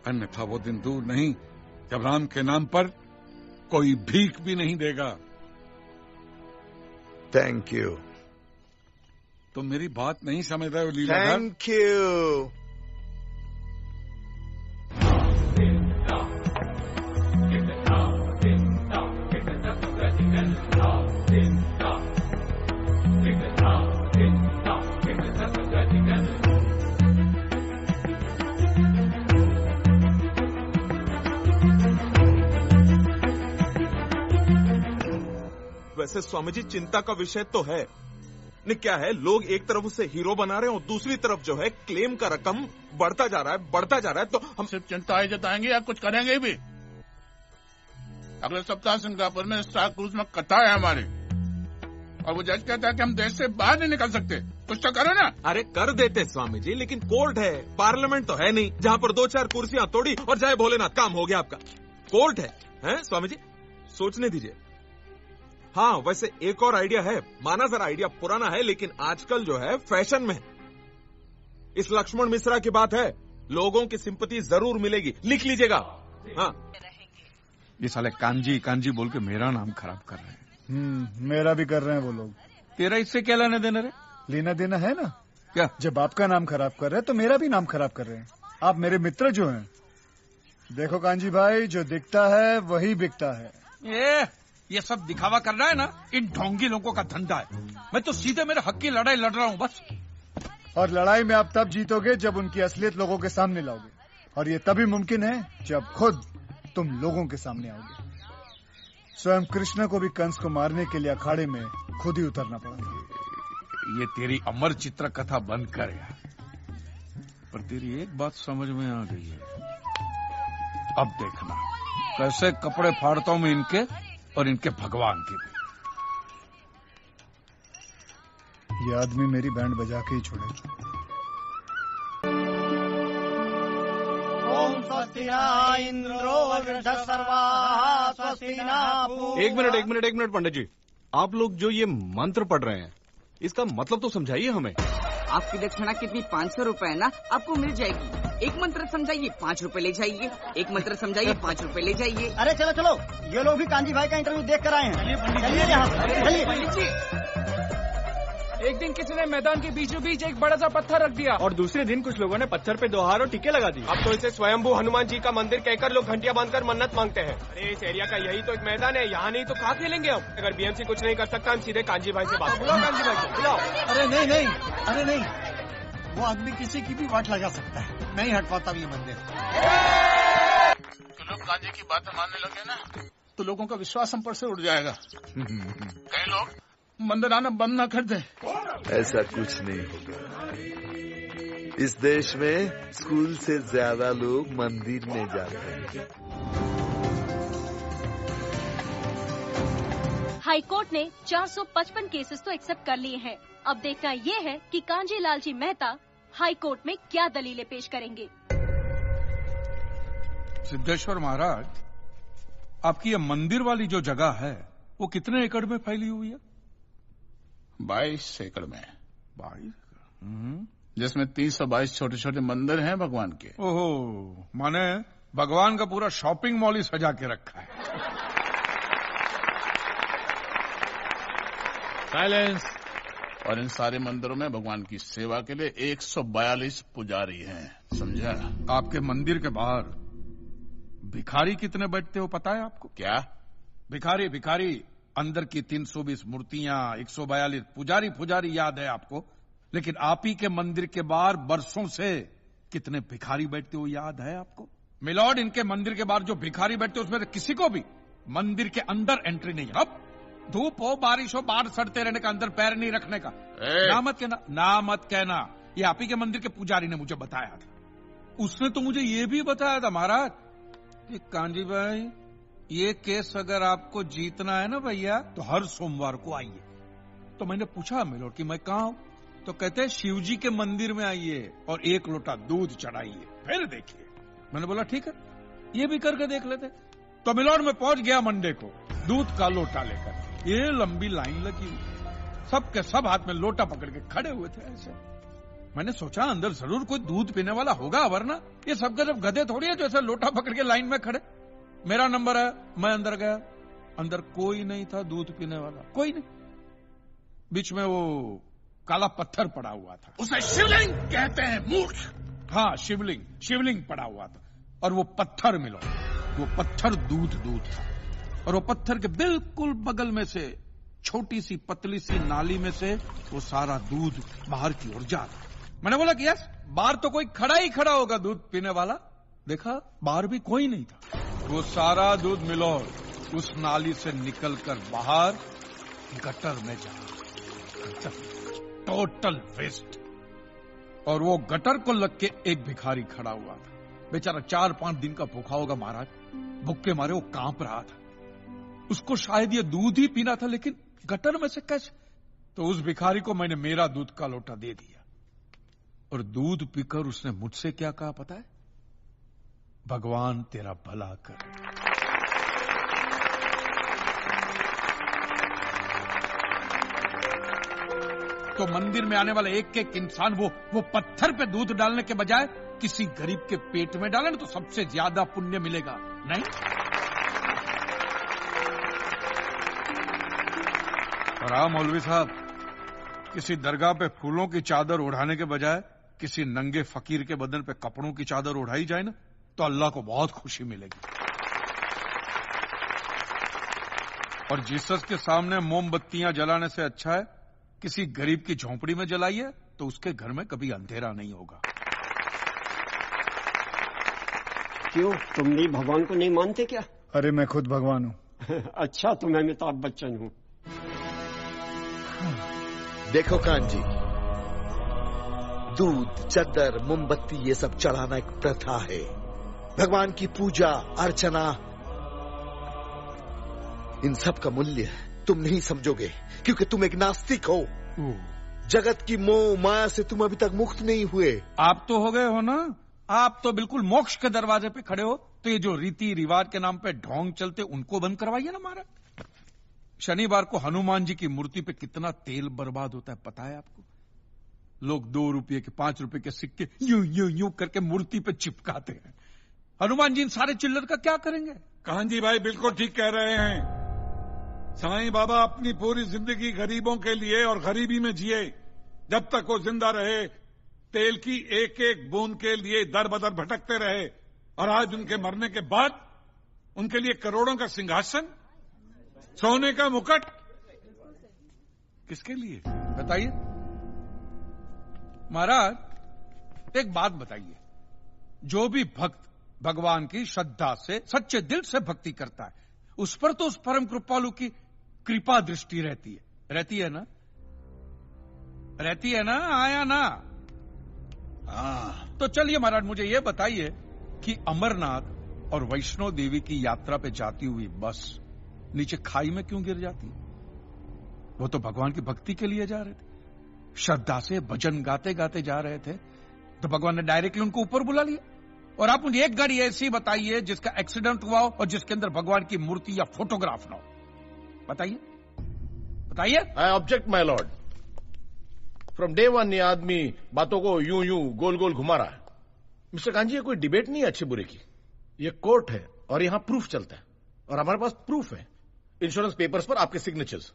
अन्यथा वो दिन दूर नहीं जब राम के नाम पर कोई भीख भी नहीं देगा। Thank you. तुम मेरी बात नहीं समझ रहे हो लीलाधर? Thank you. वैसे स्वामी जी, चिंता का विषय तो है नहीं, क्या है, लोग एक तरफ उसे हीरो बना रहे हैं और दूसरी तरफ जो है क्लेम का रकम बढ़ता जा रहा है, तो हम सिर्फ चिंता ही जताएंगे या कुछ करेंगे भी? अगले सप्ताह सिंगापुर में स्टार क्रूज में कथा है हमारी, और वो जज कहता है कि हम देश से बाहर नहीं निकल सकते। कुछ तो करो ना। अरे कर देते स्वामी जी, लेकिन कोर्ट है, पार्लियामेंट तो है नहीं जहाँ पर 2-4 कुर्सियां तोड़ी और जय भोलेनाथ, काम हो गया आपका। कोर्ट है स्वामी जी, सोचने दीजिए। हाँ, वैसे एक और आइडिया है, माना जरा आइडिया पुराना है, लेकिन आजकल जो है फैशन में है। इस लक्ष्मण मिश्रा की बात है, लोगों की सिंपैथी जरूर मिलेगी, लिख लीजिएगा। हाँ, ये साले कांजी कांजी बोल के मेरा नाम खराब कर रहे हैं। मेरा भी कर रहे हैं वो लोग। तेरा इससे क्या लेना देना रे? लेना देना है ना। क्या? जब आपका नाम खराब कर रहे हैं तो मेरा भी नाम खराब कर रहे हैं। आप मेरे मित्र जो हैं। देखो कांजी भाई, जो दिखता है वही बिकता है। ये सब दिखावा करना है ना, इन ढोंगी लोगों का धंधा है। मैं तो सीधे मेरे हक की लड़ाई लड़ रहा हूँ बस। और लड़ाई में आप तब जीतोगे जब उनकी असलियत लोगों के सामने लाओगे, और ये तभी मुमकिन है जब खुद तुम लोगों के सामने आओगे। स्वयं कृष्ण को भी कंस को मारने के लिए अखाड़े में खुद ही उतरना पड़ा। ये तेरी अमर चित्र कथा बंद कर यार। पर तेरी एक बात समझ में आ गई है, अब देखना कैसे कपड़े फाड़ता हूं मैं इनके और इनके भगवान के भी। ये आदमी मेरी बैंड बजा के ही छोड़ेगा। ओम स्वस्ति न इंद्रो वृद्धस्सर्वाः स्वस्ति न। एक मिनट पंडित जी, आप लोग जो ये मंत्र पढ़ रहे हैं, इसका मतलब तो समझाइए हमें। आपकी दक्षिणा कितनी? 500 रुपए ना, आपको मिल जाएगी। एक मंत्र समझाइए, 5 रुपए ले जाइए। एक मंत्र समझाइए, 5 रुपए ले जाइए। अरे चलो चलो, ये लोग भी कांजी भाई का इंटरव्यू देख कर आए हैं। चलिए यहाँ, चलिए। एक दिन किसी ने मैदान के बीचों बीच एक बड़ा सा पत्थर रख दिया और दूसरे दिन कुछ लोगों ने पत्थर पे 2 हार और टिक्के लगा दी। अब तो इसे स्वयंभू हनुमान जी का मंदिर कहकर लोग घंटियां बांधकर मन्नत मांगते हैं। अरे इस एरिया का यही तो एक मैदान है, यहाँ नहीं तो कहाँ खेलेंगे हम? अगर बीएमसी कुछ नहीं कर सकता, हम सीधे कांजी भाई से बात बुलाओ। कांजी भाई को बुलाओ। अरे नहीं, अरे नहीं, वो आदमी किसी की भी वाट लगा सकता है, नहीं हट पाता ये मंदिर। तो लोग कांजी की बातें मानने लगे ना तो लोगों का विश्वास हम पर से उड़ जाएगा। कई लोग मंदिर आना बंद ना कर दे। ऐसा कुछ नहीं होगा। इस देश में स्कूल से ज्यादा लोग मंदिर में जाते हैं। हाईकोर्ट ने 455 केसेस तो एक्सेप्ट कर लिए हैं। अब देखना ये है कि कांजी लाल जी मेहता हाईकोर्ट में क्या दलीलें पेश करेंगे। सिद्धेश्वर महाराज, आपकी ये मंदिर वाली जो जगह है वो कितने एकड़ में फैली हुई है? 22 एकड़ में। 22? जिसमें 322 छोटे छोटे मंदिर हैं भगवान के। ओहो, माने भगवान का पूरा शॉपिंग मॉल ही सजा के रखा है। साइलेंस। और इन सारे मंदिरों में भगवान की सेवा के लिए 142 पुजारी हैं, समझा? आपके मंदिर के बाहर भिखारी कितने बैठते हो पता है आपको? क्या भिखारी अंदर की 320 मूर्तियां, 142 पुजारी याद है आपको, लेकिन आप ही के मंदिर के बाहर बरसों से कितने भिखारी बैठते हो याद है आपको? मिलॉर्ड, इनके मंदिर के बाहर जो भिखारी बैठते हो उसमें किसी को भी मंदिर के अंदर एंट्री नहीं है। अब धूप हो बारिश हो बाहर सड़ते रहने का, अंदर पैर नहीं रखने का। ना मत कहना, ये आप ही के मंदिर के पुजारी ने मुझे बताया था। उसने तो मुझे ये भी बताया था महाराज कि कांजी भाई, ये केस अगर आपको जीतना है ना भैया तो हर सोमवार को आइए। तो मैंने पूछा मिलोड कि मैं कहाँ हूं? तो कहते हैं शिव जी के मंदिर में आइए और 1 लोटा दूध चढ़ाइए, फिर देखिए। मैंने बोला ठीक है, ये भी करके देख लेते। तो मिलोड में पहुंच गया मंडे को दूध का लोटा लेकर। ये लंबी लाइन लगी हुई, सबके सब हाथ में लोटा पकड़ के खड़े हुए थे ऐसे। मैंने सोचा अंदर जरूर कोई दूध पीने वाला होगा, वरना ये सबके सब गधे थोड़ी है जो ऐसे लोटा पकड़ के लाइन में खड़े। मेरा नंबर है, मैं अंदर गया, अंदर कोई नहीं था दूध पीने वाला, कोई नहीं। बीच में वो काला पत्थर पड़ा हुआ था, उसे शिवलिंग कहते हैं मूर्ख। हाँ, शिवलिंग पड़ा हुआ था और वो पत्थर मिलो, वो पत्थर दूध था। और वो पत्थर के बिल्कुल बगल में से छोटी सी पतली सी नाली में से वो सारा दूध बाहर की ओर जा रहा। मैंने बोला कि यस, बाहर तो कोई खड़ा होगा दूध पीने वाला। देखा बाहर भी कोई नहीं था। वो सारा दूध मिलो उस नाली से निकलकर बाहर गटर में जा रहा, टोटल वेस्ट। और वो गटर को लग के एक भिखारी खड़ा हुआ था, बेचारा 4-5 दिन का भूखा होगा महाराज, भूख के मारे वो कांप रहा था। उसको शायद ये दूध ही पीना था, लेकिन गटर में से कैसे? तो उस भिखारी को मैंने मेरा दूध का लोटा दे दिया और दूध पीकर उसने मुझसे क्या कहा पता है? भगवान तेरा भला कर। तो मंदिर में आने वाला एक एक इंसान वो पत्थर पे दूध डालने के बजाय किसी गरीब के पेट में डाले तो सबसे ज्यादा पुण्य मिलेगा, नहीं? और हाँ मौलवी साहब, किसी दरगाह पे फूलों की चादर ओढ़ाने के बजाय किसी नंगे फकीर के बदन पे कपड़ों की चादर ओढ़ाई जाए ना तो अल्लाह को बहुत खुशी मिलेगी। और जीसस के सामने मोमबत्तियां जलाने से अच्छा है किसी गरीब की झोंपड़ी में जलाइए, तो उसके घर में कभी अंधेरा नहीं होगा। क्यों, तुम भी भगवान को नहीं मानते क्या? अरे मैं खुद भगवान हूँ। अच्छा, तो मैं अमिताभ बच्चन हूँ। देखो कांजी, दूध, चद्दर, मोमबत्ती ये सब चढ़ाना एक प्रथा है। भगवान की पूजा अर्चना, इन सब का मूल्य तुम नहीं समझोगे क्योंकि तुम एक नास्तिक हो। जगत की मोह माया से तुम अभी तक मुक्त नहीं हुए। आप तो हो गए हो ना, आप तो बिल्कुल मोक्ष के दरवाजे पे खड़े हो। तो ये जो रीति रिवाज के नाम पे ढोंग चलते उनको बंद करवाइए ना महाराज। शनिवार को हनुमान जी की मूर्ति पे कितना तेल बर्बाद होता है पता है आपको? लोग 2 रुपये के 5 रुपए के सिक्के यूं करके मूर्ति पे चिपकाते हैं। हनुमान जी इन सारे चिल्लर का क्या करेंगे? कांजी भाई बिल्कुल ठीक कह रहे हैं। साईं बाबा अपनी पूरी जिंदगी गरीबों के लिए और गरीबी में जिए। जब तक वो जिंदा रहे तेल की एक एक बूंद के लिए दर बदर भटकते रहे, और आज उनके मरने के बाद उनके लिए करोड़ों का सिंहासन, सोने का मुकुट, किसके लिए बताइए महाराज। एक बात बताइए, जो भी भक्त भगवान की श्रद्धा से सच्चे दिल से भक्ति करता है, उस पर तो उस परम कृपालु की कृपा दृष्टि रहती है ना? रहती है ना? आया ना? तो चलिए महाराज, मुझे यह बताइए कि अमरनाथ और वैष्णो देवी की यात्रा पे जाती हुई बस नीचे खाई में क्यों गिर जाती है? वो तो भगवान की भक्ति के लिए जा रहे थे, श्रद्धा से भजन गाते गाते जा रहे थे, तो भगवान ने डायरेक्टली उनको ऊपर बुला लिया। और आप मुझे एक गाड़ी ऐसी बताइए जिसका एक्सीडेंट हुआ हो और जिसके अंदर भगवान की मूर्ति या फोटोग्राफ ना हो। बताइए। आई object my Lord. From day one ये आदमी बातों को यूं यूं गोल गोल घुमा रहा है। मिस्टर कांजी, ये कोई डिबेट नहीं है अच्छे बुरे की, ये कोर्ट है और यहां प्रूफ चलता है, और हमारे पास प्रूफ है, इंश्योरेंस पेपर्स पर आपके सिग्नेचर्स।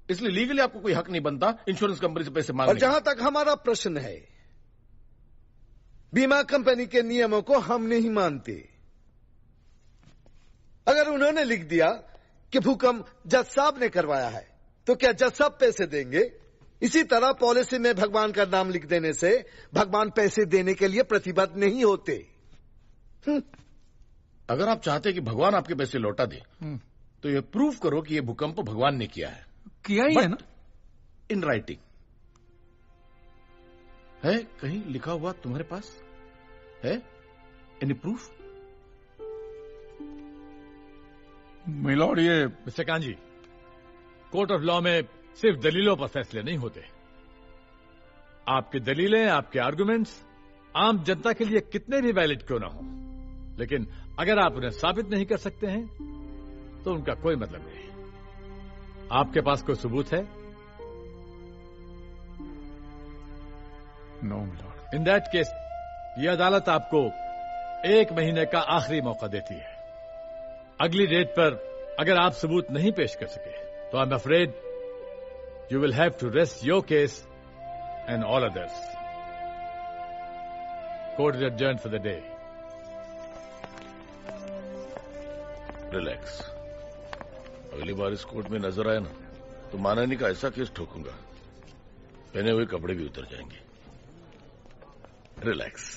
इसलिए लीगली आपको कोई हक नहीं बनता इंश्योरेंस कंपनी से पैसे मांगने। और जहां तक हमारा प्रश्न है, बीमा कंपनी के नियमों को हम नहीं मानते। अगर उन्होंने लिख दिया कि भूकंप जज साहब ने करवाया है, तो क्या जज साहब पैसे देंगे? इसी तरह पॉलिसी में भगवान का नाम लिख देने से भगवान पैसे देने के लिए प्रतिबद्ध नहीं होते। अगर आप चाहते कि भगवान आपके पैसे लौटा दे, तो ये प्रूफ करो कि ये भूकंप भगवान ने किया है। किया ही है ना? इन राइटिंग है, कहीं लिखा हुआ तुम्हारे पास है? Any proof? मिलॉर्ड, ये mister kanji, court of law में सिर्फ दलीलों पर फैसले नहीं होते। आपकी दलीलें, आपके आर्गुमेंट्स आम जनता के लिए कितने भी वैलिड क्यों ना हो, लेकिन अगर आप उन्हें साबित नहीं कर सकते हैं तो उनका कोई मतलब नहीं। आपके पास कोई सबूत है? No my lord. In that case ये अदालत आपको 1 महीने का आखिरी मौका देती है। अगली डेट पर अगर आप सबूत नहीं पेश कर सके तो I am afraid you will have to rest your case and all others. Court is adjourned for the day. Relax. अगली बार इस कोर्ट में नजर आया ना तो मानहानि का ऐसा केस ठोकूंगा, पहने हुए कपड़े भी उतर जाएंगे। रिलैक्स।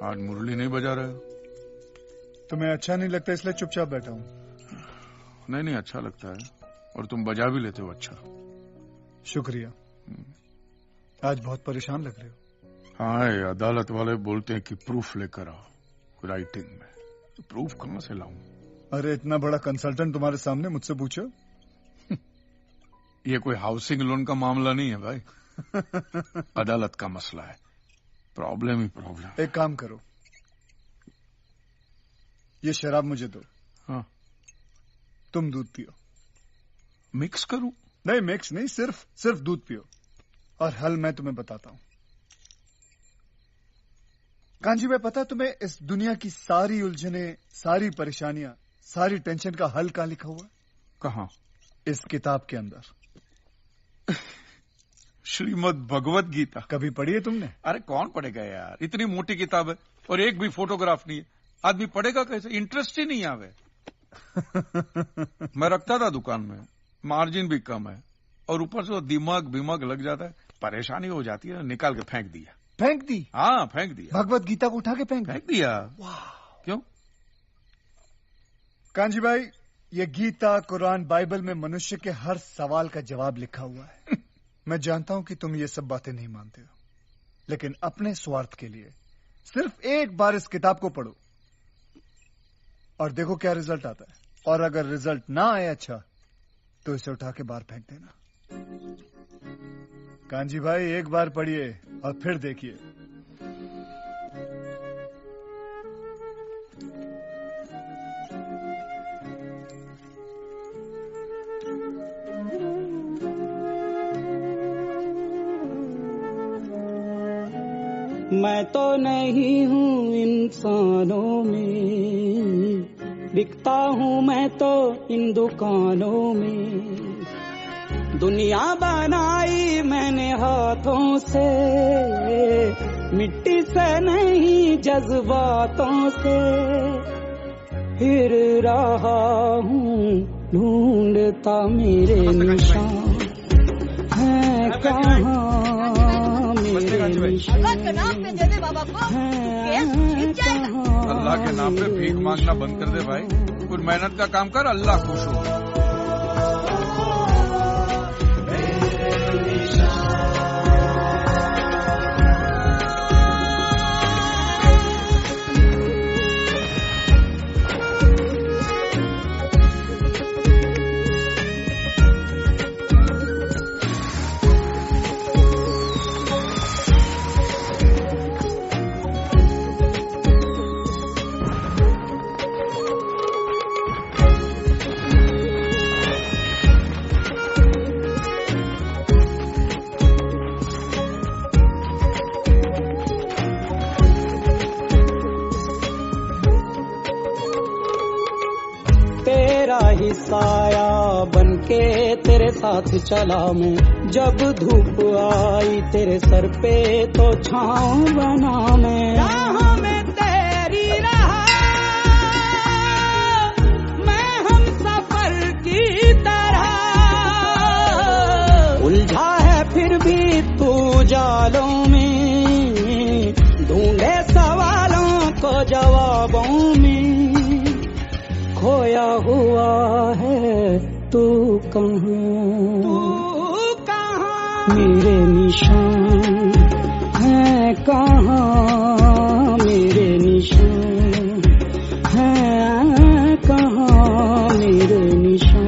आज मुरली नहीं बजा रहे हो? तुम्हें अच्छा नहीं लगता इसलिए चुपचाप बैठा हूं। नहीं, अच्छा लगता है, और तुम बजा भी लेते हो अच्छा। शुक्रिया। आज बहुत परेशान लग रहे हो। हाँ, अदालत वाले बोलते हैं कि प्रूफ लेकर आओ राइटिंग में, तो प्रूफ कहां से लाऊं? अरे इतना बड़ा कंसल्टेंट तुम्हारे सामने मुझसे पूछो। ये कोई हाउसिंग लोन का मामला नहीं है भाई, अदालत का मसला है। प्रॉब्लम ही प्रॉब्लम। एक काम करो, ये शराब मुझे दो। हाँ, तुम दूध पियो। मिक्स करूं? नहीं, मिक्स नहीं, सिर्फ दूध पियो, और हल मैं तुम्हें बताता हूं। कांजी भाई, पता तुम्हें इस दुनिया की सारी उलझने, सारी परेशानियां, सारी टेंशन का हल कहां लिखा हुआ है? कहां? इस किताब के अंदर। श्रीमद् भगवत गीता। कभी पढ़ी है तुमने? अरे कौन पढ़ेगा यार, इतनी मोटी किताब है और एक भी फोटोग्राफ नहीं है, आदमी पढ़ेगा कैसे? इंटरेस्ट ही नहीं आवे। मैं रखता था दुकान में, मार्जिन भी कम है, और ऊपर से दिमाग लग जाता है, परेशानी हो जाती है, निकाल के फेंक दिया। फेंक दी? हाँ, फेंक दिया। भगवत गीता को उठा के फेंक दिया। क्यों? कांजी भाई, ये गीता, कुरान, बाइबल में मनुष्य के हर सवाल का जवाब लिखा हुआ है। मैं जानता हूं कि तुम ये सब बातें नहीं मानते हो, लेकिन अपने स्वार्थ के लिए सिर्फ एक बार इस किताब को पढ़ो और देखो क्या रिजल्ट आता है। और अगर रिजल्ट ना आए अच्छा, तो इसे उठा के बाहर फेंक देना। कांजी भाई, एक बार पढ़िए और फिर देखिए। मैं तो नहीं हूँ इंसानों में, बिकता हूँ मैं तो इन दुकानों में। दुनिया बनाई मैंने हाथों से, मिट्टी से नहीं जज्बातों से। फिर रहा हूँ ढूंढता मेरे निशान है कहाँ। अल्लाह के नाम पे दे दे बाबा को, केस जीत जाएगा। अल्लाह के नाम पे भीख मांगना बंद कर दे भाई, कुछ मेहनत का काम कर, अल्लाह खुश हो। साया बनके तेरे साथ चला मैं, जब धूप आई तेरे सर पे तो छाँव बना मैं। राह में तेरी रहा मैं हम सफर की तरह, उलझा है फिर भी तू जालों में, ढूंढे सवालों को जवाबों में। खोया हुआ है तू कहाँ, मेरे निशान है कहाँ, मेरे निशान है कहाँ, मेरे निशान।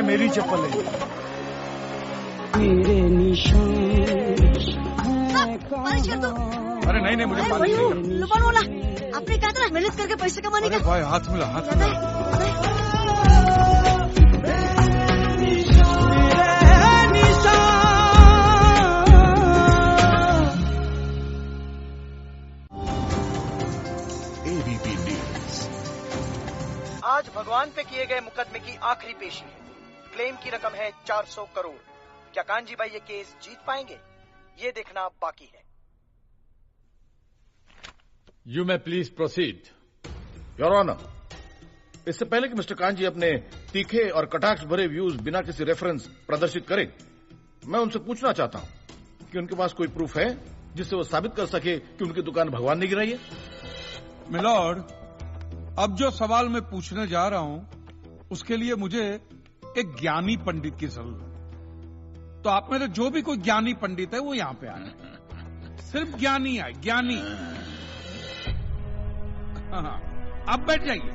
मेरी चप्पल है, मेरे निशान। अरे नहीं नहीं, मुझे पानी चाहिए। लुबान वाला, आपने कहा था ना मेहनत करके पैसे कमाने का। भाई हाथ मिला, हाथ मिला। आज भगवान पे किए गए मुकदमे की आखिरी पेशी है। क्लेम की रकम है 400 करोड़। क्या कांजी भाई ये केस जीत पाएंगे, ये देखना बाकी है। You may please proceed. Your honour, इससे पहले कि मिस्टर कांजी अपने तीखे और कटाक्ष भरे व्यूज बिना किसी रेफरेंस प्रदर्शित करें, मैं उनसे पूछना चाहता हूं कि उनके पास कोई प्रूफ है जिससे वो साबित कर सके कि उनकी दुकान भगवान ने गिराई है। मिलॉर्ड, अब जो सवाल मैं पूछने जा रहा हूं उसके लिए मुझे एक ज्ञानी पंडित की जरूरत है। तो आप में से जो भी कोई ज्ञानी पंडित है वो यहां पे आए, सिर्फ ज्ञानी आए, ज्ञानी। हाँ, आप बैठ जाइए।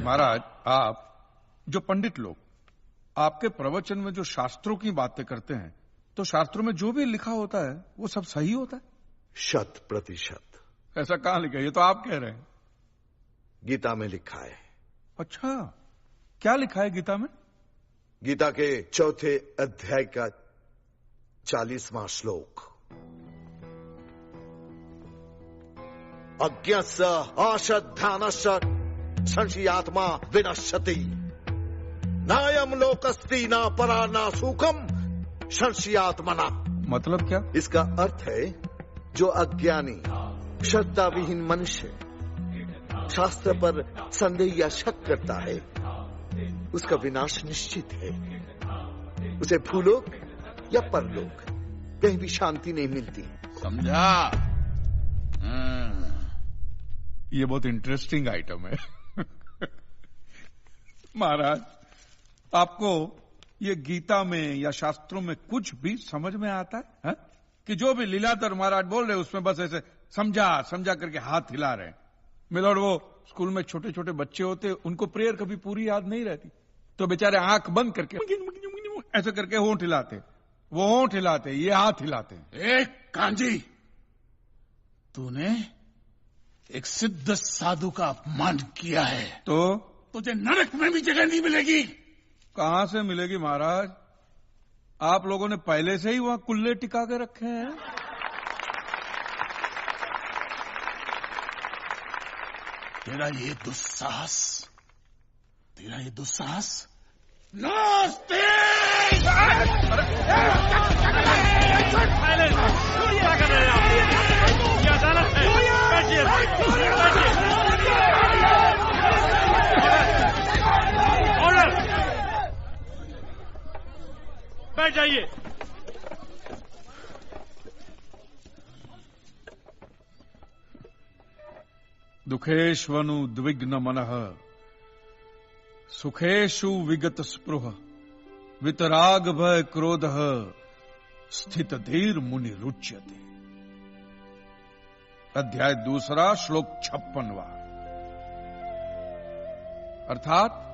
महाराज, आप जो पंडित लोग आपके प्रवचन में जो शास्त्रों की बातें करते हैं तो शास्त्रों में जो भी लिखा होता है वो सब सही होता है? 100%। ऐसा कहां लिखा है? ये तो आप कह रहे हैं। गीता में लिखा है। अच्छा, क्या लिखा है गीता में? गीता के 4थे अध्याय का 40वां श्लोक। अज्ञस्य अश्रद्धानस्य संशयात्मा विनश्यति, नायम लोकस्ति न परा न सुखम संशयात्मना। मतलब क्या? इसका अर्थ है जो अज्ञानी श्रद्धा विहीन मनुष्य शास्त्र पर संदेह या शक करता है उसका विनाश निश्चित है। उसे भूलोक या परलोक कहीं भी शांति नहीं मिलती। समझा? ये बहुत इंटरेस्टिंग आइटम है। महाराज, आपको ये गीता में या शास्त्रों में कुछ भी समझ में आता है? कि जो भी लीलाधर महाराज बोल रहे उसमें बस ऐसे समझा समझा करके हाथ हिला रहे हैं। मिलोड, वो स्कूल में छोटे छोटे बच्चे होते, उनको प्रेयर कभी पूरी याद नहीं रहती, तो बेचारे आंख बंद करके ऐसे करके होंठ हिलाते, वो होंठ हिलाते, ये हाथ हिलाते। एक कांजी, तूने एक सिद्ध साधु का अपमान किया है तो तुझे नरक में भी जगह नहीं मिलेगी। कहां से मिलेगी महाराज? आप लोगों ने पहले से ही वहां कुल्ले टिका के रखे हैं। तेरा ये दुस्साहस नास्ते। बैठ जाइए। दुखेष्वनु द्विग्न मनः सुखेषु विगत स्पृह वितराग भय क्रोध स्थित धीर मुनि रुच्यते। अध्याय 2 श्लोक 56। अर्थात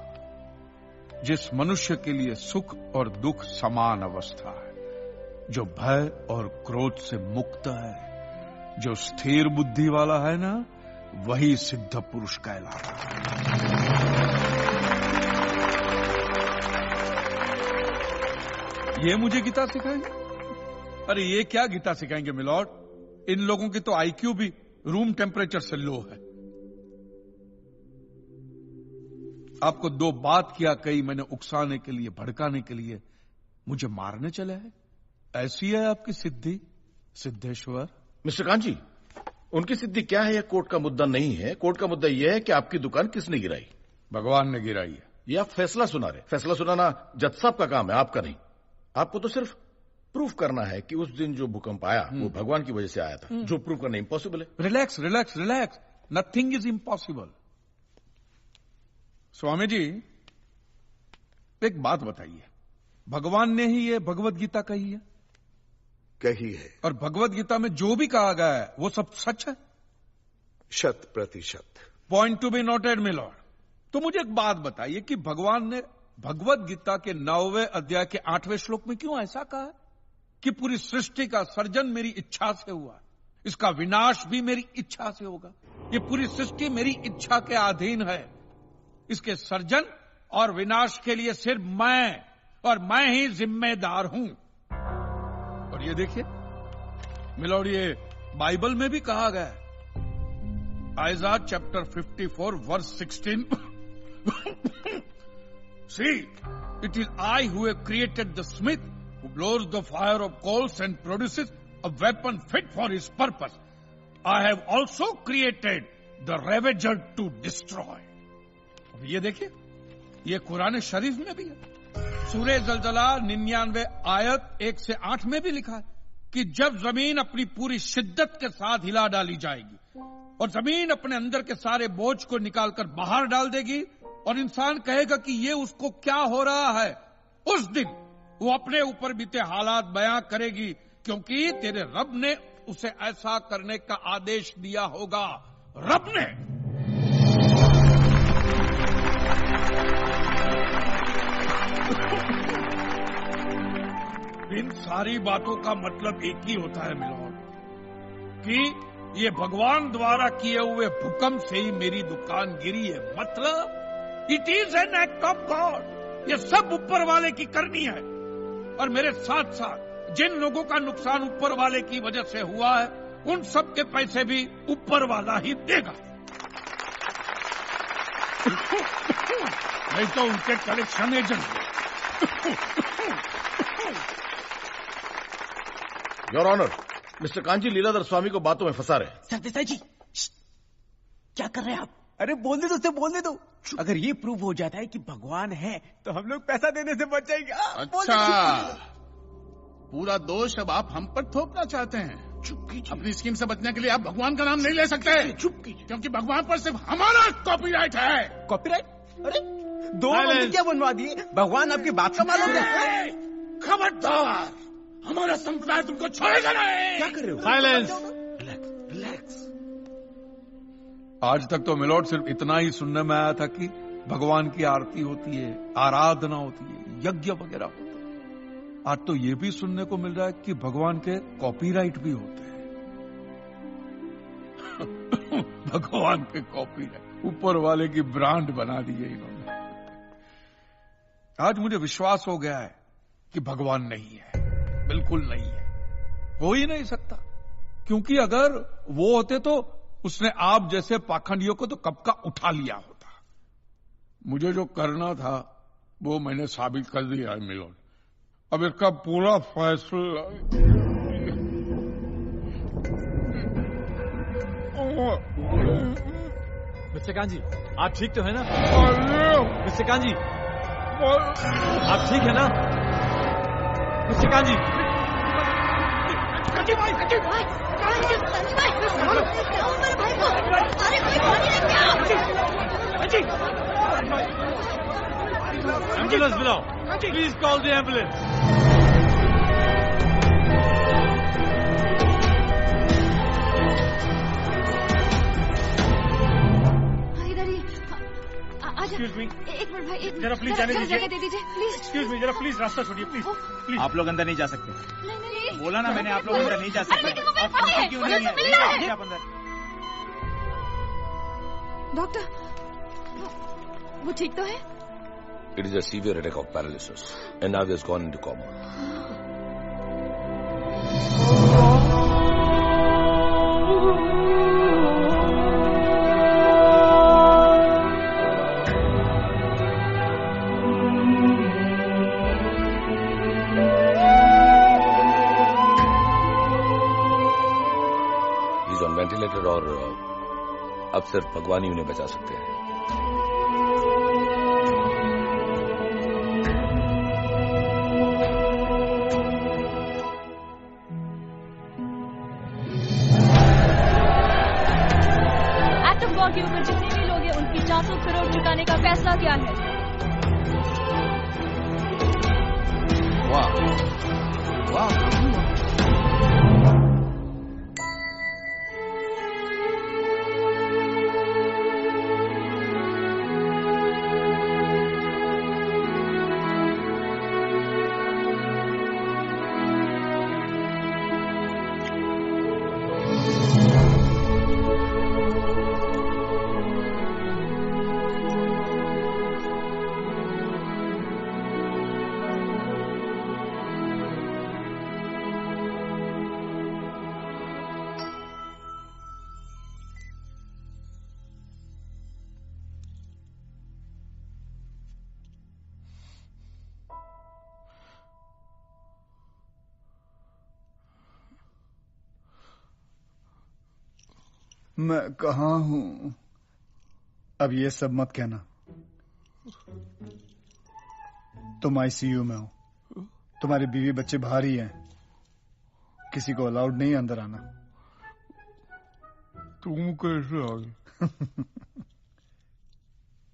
जिस मनुष्य के लिए सुख और दुख समान अवस्था है, जो भय और क्रोध से मुक्त है, जो स्थिर बुद्धि वाला है ना, वही सिद्ध पुरुष कहलाता है। ये मुझे गीता सिखाएंगे? अरे ये क्या गीता सिखाएंगे मिलॉर्ड? इन लोगों की तो आईक्यू भी रूम टेम्परेचर से लो है। आपको 2 बात किया कही मैंने उकसाने के लिए, भड़काने के लिए, मुझे मारने चले हैं। ऐसी है आपकी सिद्धि सिद्धेश्वर? मिस्टर कांजी, उनकी सिद्धि क्या है यह कोर्ट का मुद्दा नहीं है। कोर्ट का मुद्दा यह है कि आपकी दुकान किसने गिराई? भगवान ने गिराई है। ये आप फैसला सुना रहे। फैसला सुनाना जज साहब का काम है, आपका नहीं। आपको तो सिर्फ प्रूफ करना है कि उस दिन जो भूकंप आया वो भगवान की वजह से आया था, जो प्रूफ करना इम्पॉसिबल है। Relax relax relax, nothing is impossible. Swami ji, एक बात बताइए, भगवान ने ही ये भगवत गीता कही है? कही है। और भगवत गीता में जो भी कहा गया है वो सब सच है? 100%। Point to be noted my lord. तो मुझे एक बात बताइए कि भगवान ने भगवत गीता के 9वें अध्याय के 8वें श्लोक में क्यों ऐसा कहा है कि पूरी सृष्टि का सर्जन मेरी इच्छा से हुआ, इसका विनाश भी मेरी इच्छा से होगा, ये पूरी सृष्टि मेरी इच्छा के अधीन है, इसके सर्जन और विनाश के लिए सिर्फ मैं और मैं ही जिम्मेदार हूं। और ये देखिए मिलॉर्ड, ये बाइबल में भी कहा गया है, Isaiah chapter 54 verse 16। See, it is I who have created the smith who blows the fire of coals and produces a weapon fit for his purpose. I have also created the ravager to destroy. अब ये देखिए, ये कुरान शरीफ में भी है। सूरह ज़लज़ला 99 आयत 1 से 8 में भी लिखा है कि जब जमीन अपनी पूरी शिद्दत के साथ हिला डाली जाएगी और जमीन अपने अंदर के सारे बोझ को निकालकर बाहर डाल देगी और इंसान कहेगा कि ये उसको क्या हो रहा है, उस दिन वो अपने ऊपर बीते हालात बयां करेगी, क्योंकि तेरे रब ने उसे ऐसा करने का आदेश दिया होगा। रब ने। इन सारी बातों का मतलब एक ही होता है मिलोन, कि ये भगवान द्वारा किए हुए भूकंप से ही मेरी दुकान गिरी है। मतलब it is an act of God. ये सब ऊपर वाले की करनी है। और मेरे साथ साथ जिन लोगों का नुकसान ऊपर वाले की वजह से हुआ है, उन सब के पैसे भी ऊपर वाला ही देगा। नहीं तो उनके collection agent. Your honour, mister Kanji Leeladhar Swami को बातों में फंसा रहे। सरदेसाई जी, क्या कर रहे हैं आप? अरे बोलने दो, उससे बोलने दो। अगर ये प्रूव हो जाता है कि भगवान है तो हम लोग पैसा देने से बच जाएंगे। अच्छा, पूरा दोष अब आप हम पर थोपना चाहते हैं। अपनी स्कीम से बचने के लिए आप भगवान का नाम नहीं ले सकते। चुप कीजिए, क्योंकि भगवान पर सिर्फ हमारा कॉपीराइट है। कॉपीराइट? अरे 2 मंदिर क्या बनवा दिए? भगवान आपकी बात का मालूम है? खबरदार, हमारा संप्रदाय तुमको छोड़ेगा नहीं। क्या कर रहे हो? साइलेंस। रिलैक्स। आज तक तो मिलोड सिर्फ इतना ही सुनने में आया था कि भगवान की आरती होती है, आराधना होती है, यज्ञ वगैरह होता है। आज तो ये भी सुनने को मिल रहा है कि भगवान के कॉपीराइट भी होते हैं। भगवान के कॉपीराइट ऊपर वाले की ब्रांड बना दी है इन्होंने। आज मुझे विश्वास हो गया है कि भगवान नहीं है, बिल्कुल नहीं है, हो ही नहीं सकता। क्योंकि अगर वो होते तो उसने आप जैसे पाखंडियों को तो कब का उठा लिया होता। मुझे जो करना था वो मैंने साबित कर दिया है मिलोन। अब इसका पूरा फैसला मिस्टर कांजी, आप ठीक तो है ना? मिस्टर कांजी, आप ठीक है ना? मिस्टर कांजी, एम्बुलेंस बुलाओ। Please call the ambulance. Excuse me, एक मिनट भाई, जरा प्लीज जाने दीजिए। जगह दे दीजिए प्लीज। एक्सक्यूज मी, जरा प्लीज रास्ता छोड़िए प्लीज। प्लीज आप लोग अंदर नहीं जा सकते। नहीं। बोला ना मैंने, आप लोग अंदर नहीं जा सकते। क्यों नहीं है? आप अंदर। डॉक्टर, वो ठीक तो है? It is a severe attack of paralysis, and now he has gone into coma. He's on ventilator और अब सिर्फ भगवान ही उन्हें बचा सकते हैं। के ऊपर जितने भी लोग हैं उनकी 400 करोड़ चुकाने का फैसला किया है। वाह वाह। मैं कहाँ हूँ? अब ये सब मत कहना। तुम आईसीयू में हो, तुम्हारी बीवी बच्चे बाहर ही हैं, किसी को अलाउड नहीं अंदर आना। तुम कैसे आ गए?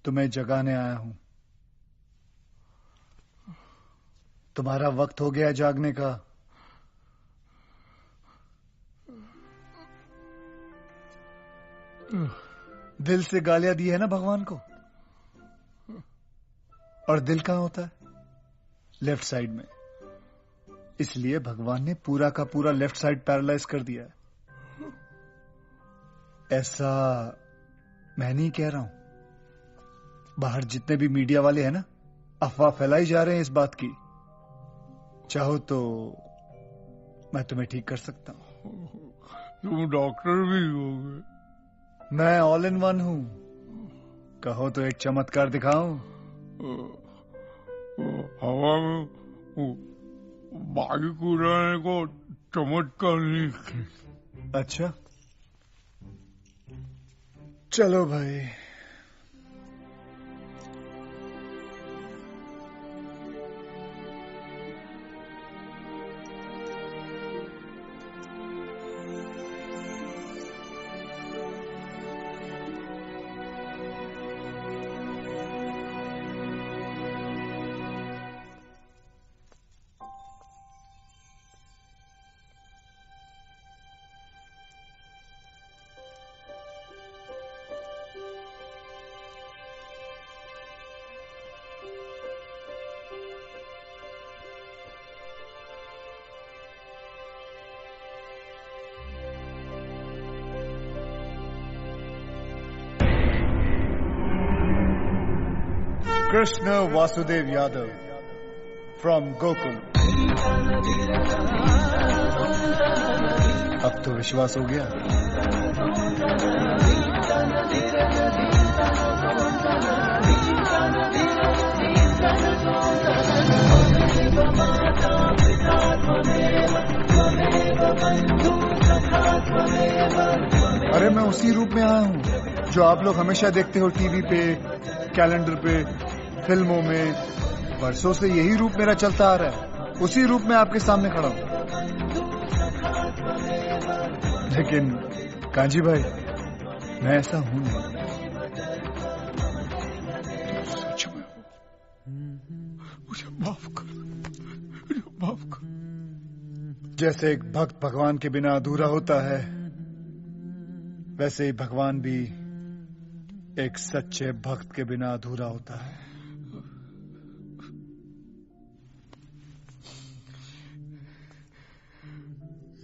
तुम्हें जगाने आया हूं। तुम्हारा वक्त हो गया जागने का। दिल से गालियां दी है ना भगवान को। और दिल कहां होता है? लेफ्ट साइड में। इसलिए भगवान ने पूरा का पूरा लेफ्ट साइड पैरालाइज कर दिया है। ऐसा मैं नहीं कह रहा हूं, बाहर जितने भी मीडिया वाले हैं ना, अफवाह फैलाई जा रहे हैं इस बात की। चाहो तो मैं तुम्हें ठीक कर सकता हूं। तुम डॉक्टर भी होगे? मैं ऑल इन वन हूं। कहो तो एक चमत्कार दिखाऊं? हवा में बाइक उड़ाने को चमत्कार नहीं। अच्छा चलो भाई। Krishna Vasudev Yadav from Gokul। अब तो विश्वास हो गया। अरे मैं उसी रूप में आया हूँ जो आप लोग हमेशा देखते हो टीवी पे, कैलेंडर पे, फिल्मों में। वर्षों से यही रूप मेरा चलता आ रहा है। उसी रूप में आपके सामने खड़ा हूं। लेकिन कांजी भाई, मैं ऐसा हूं नहीं। सच में मुझे माफ कर, मुझे माफ कर। जैसे एक भक्त भगवान के बिना अधूरा होता है, वैसे ही भगवान भी एक सच्चे भक्त के बिना अधूरा होता है।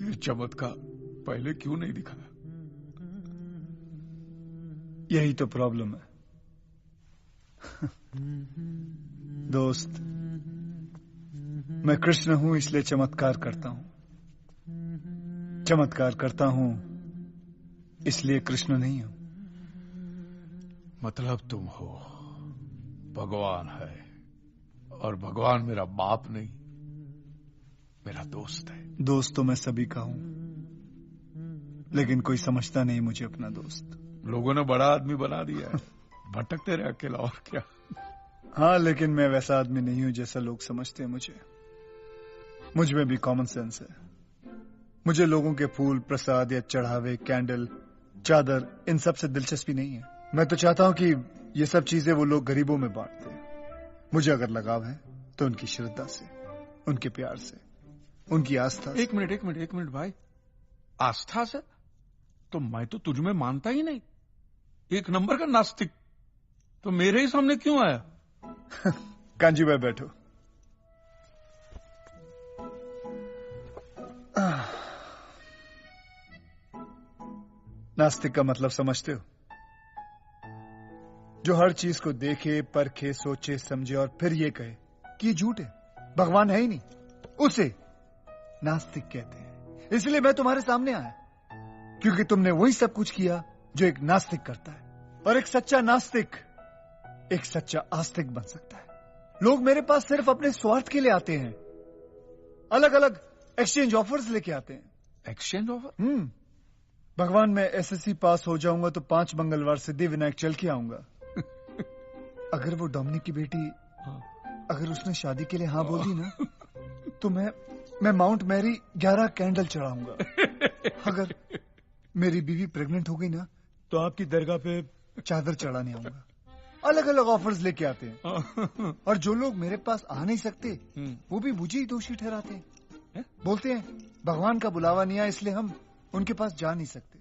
ये चमत्कार पहले क्यों नहीं दिखाया? यही तो प्रॉब्लम है दोस्त। मैं कृष्ण हूं इसलिए चमत्कार करता हूं, चमत्कार करता हूं इसलिए कृष्ण नहीं हूं। मतलब तुम हो, भगवान है, और भगवान मेरा बाप नहीं, मेरा दोस्त है। दोस्त तो मैं सभी का हूं, लेकिन कोई समझता नहीं मुझे अपना दोस्त। लोगों ने बड़ा आदमी बना दिया है, भटकते रहे अकेला, और क्या। हाँ, लेकिन मैं वैसा आदमी नहीं हूं जैसा लोग समझते हैं मुझे। मुझ में भी कॉमन सेंस है। मुझे लोगों के फूल, प्रसाद या चढ़ावे, कैंडल, चादर, इन सब से दिलचस्पी नहीं है। मैं तो चाहता हूं कि ये सब चीजें वो लोग गरीबों में बांट दें। मुझे अगर लगाव है तो उनकी श्रद्धा से, उनके प्यार से, उनकी आस्था से। एक मिनट भाई, आस्था से? तो मैं तो तुझ में मानता ही नहीं, एक नंबर का नास्तिक। तो मेरे ही सामने क्यों आया? कांजी भाई बैठो। नास्तिक का मतलब समझते हो? जो हर चीज को देखे, परखे, सोचे, समझे और फिर ये कहे कि ये झूठ है, भगवान है ही नहीं, उसे नास्तिक कहते हैं। इसलिए मैं तुम्हारे सामने आया, क्योंकि तुमने वही सब कुछ किया जो एक नास्तिक करता है। और एक सच्चा नास्तिक एक सच्चा आस्तिक बन सकता है। लोग मेरे पास सिर्फ अपने स्वार्थ के लिए आते हैं, अलग अलग एक्सचेंज ऑफर्स लेके आते हैं। Exchange offer? भगवान मैं एसएससी पास हो जाऊंगा तो 5 मंगलवार सिद्धि विनायक चल के आऊंगा। अगर वो डोमिनिक की बेटी, अगर उसने शादी के लिए हाँ बोल दी ना, तो मैं माउंट मैरी 11 कैंडल चढ़ाऊंगा। अगर मेरी बीवी प्रेग्नेंट हो गई ना, तो आपकी दरगाह पे चादर चढ़ाने आऊंगा। अलग अलग ऑफर्स लेके आते हैं। और जो लोग मेरे पास आ नहीं सकते, वो भी मुझे ही दोषी ठहराते हैं। बोलते हैं भगवान का बुलावा नहीं आया इसलिए हम उनके पास जा नहीं सकते।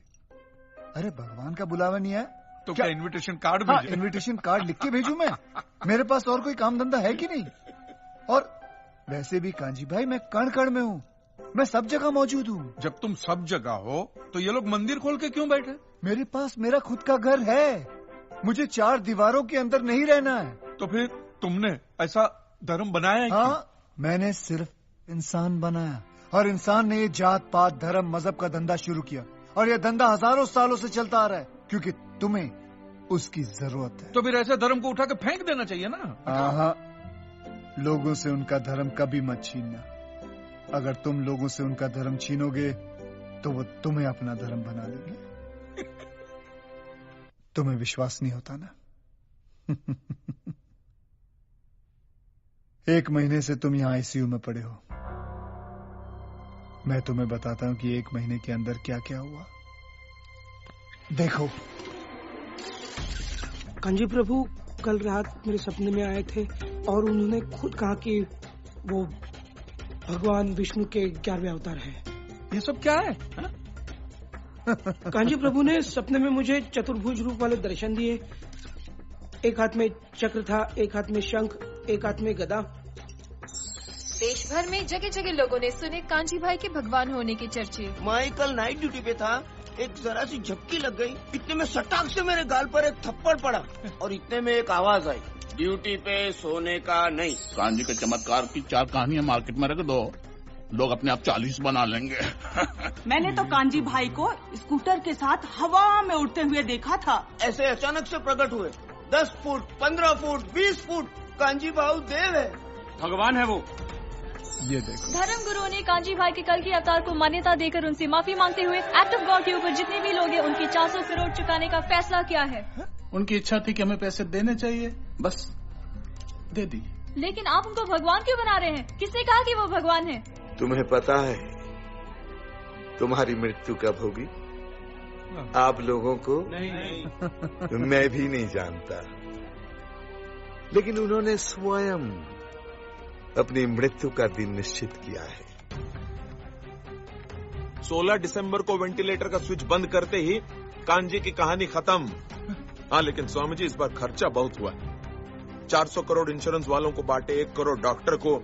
अरे भगवान का बुलावा नहीं आया तो क्या इनविटेशन कार्ड भेजे? हाँ, इनविटेशन कार्ड लिख के भेजूं मैं? मेरे पास और कोई काम धंधा है कि नहीं? और वैसे भी कांजी भाई मैं कण कण में हूँ, मैं सब जगह मौजूद हूँ। जब तुम सब जगह हो तो ये लोग मंदिर खोल के क्यों बैठे? मेरे पास मेरा खुद का घर है, मुझे 4 दीवारों के अंदर नहीं रहना है। तो फिर तुमने ऐसा धर्म बनाया है? हाँ, मैंने सिर्फ इंसान बनाया और इंसान ने ये जात पात धर्म मजहब का धंधा शुरू किया और ये धंधा हजारों सालों से चलता आ रहा है क्योंकि तुम्हें उसकी जरूरत है। तो फिर ऐसे धर्म को उठा के फेंक देना चाहिए ना। हाँ, लोगों से उनका धर्म कभी मत छीनना। अगर तुम लोगों से उनका धर्म छीनोगे तो वो तुम्हें अपना धर्म बना लेंगे। तुम्हें विश्वास नहीं होता ना? 1 महीने से तुम यहाँ आईसीयू में पड़े हो। मैं तुम्हें बताता हूँ कि 1 महीने के अंदर क्या क्या हुआ। देखो कांजी प्रभु कल रात मेरे सपने में आए थे और उन्होंने खुद कहा कि वो भगवान विष्णु के 11वें अवतार है। ये सब क्या है? कांजी प्रभु ने सपने में मुझे चतुर्भुज रूप वाले दर्शन दिए। एक हाथ में चक्र था, एक हाथ में शंख, एक हाथ में गदा। देश भर में जगह जगह लोगों ने सुने कांजी भाई के भगवान होने के चर्चे। मैं कल नाइट ड्यूटी पे था, एक जरा सी झपकी लग गई, इतने में सटाक से मेरे गाल पर एक थप्पड़ पड़ा और इतने में एक आवाज आई, ड्यूटी पे सोने का नहीं। कांजी के चमत्कार की 4 कहानियां मार्केट में रख दो, लोग अपने आप 40 बना लेंगे। मैंने तो कांजी भाई को स्कूटर के साथ हवा में उड़ते हुए देखा था। ऐसे अचानक से प्रकट हुए, 10 फुट, 15 फुट, 20 फुट। कांजी भाऊ देव है, भगवान है वो। ये देखो, धर्म गुरुओं ने कांजी भाई के कल के अवतार को मान्यता देकर उनसे माफी मांगते हुए एक्ट ऑफ गॉड के ऊपर जितने भी लोग हैं उनकी 400 करोड़ चुकाने का फैसला किया है। उनकी इच्छा थी कि हमें पैसे देने चाहिए, बस दे दी। लेकिन आप उनको भगवान क्यों बना रहे हैं? किसने कहा कि वो भगवान है? तुम्हें पता है तुम्हारी मृत्यु कब होगी? आप लोगों को नहीं। मैं भी नहीं जानता, लेकिन उन्होंने स्वयं अपनी मृत्यु का दिन निश्चित किया है। 16 दिसंबर को वेंटिलेटर का स्विच बंद करते ही कांजी की कहानी खत्म। हाँ, लेकिन स्वामी जी इस बार खर्चा बहुत हुआ। 400 करोड़ इंश्योरेंस वालों को बांटे, 1 करोड़ डॉक्टर को,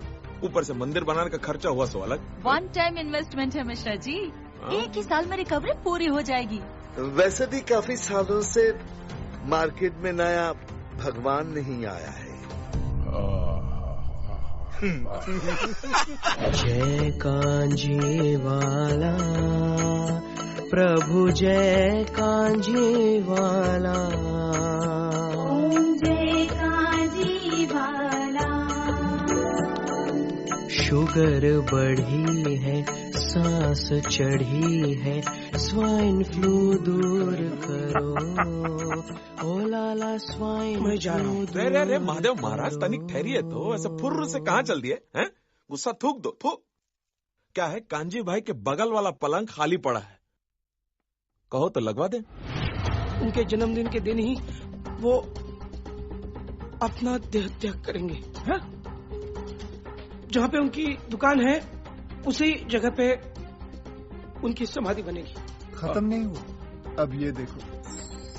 ऊपर से मंदिर बनाने का खर्चा हुआ सो अलग। 1 टाइम इन्वेस्टमेंट है मिश्रा जी, 1 ही साल में रिकवरी पूरी हो जाएगी। वैसे भी काफी सालों से मार्केट में नया भगवान नहीं आया है। जय कांजी वाला प्रभु, जय कांजी वाला, जय कांजी वाला। शुगर बढ़ी है, सांस चढ़ी है, स्वाइन फ्लू दूर करो, ओ लाला स्वाइन। मैं जा रहा हूँ। रे महादेव महाराज, तनिक ठहरिए तो, ऐसे फुर्र से कहाँ चल दिए हैं? गुस्सा थूक दो, थूक। क्या है, कांजी भाई के बगल वाला पलंग खाली पड़ा है, कहो तो लगवा दे। उनके जन्मदिन के दिन ही वो अपना देह त्याग करेंगे। है? जहाँ पे उनकी दुकान है उसी जगह पे उनकी समाधि बनेगी। खत्म नहीं हुआ, अब ये देखो,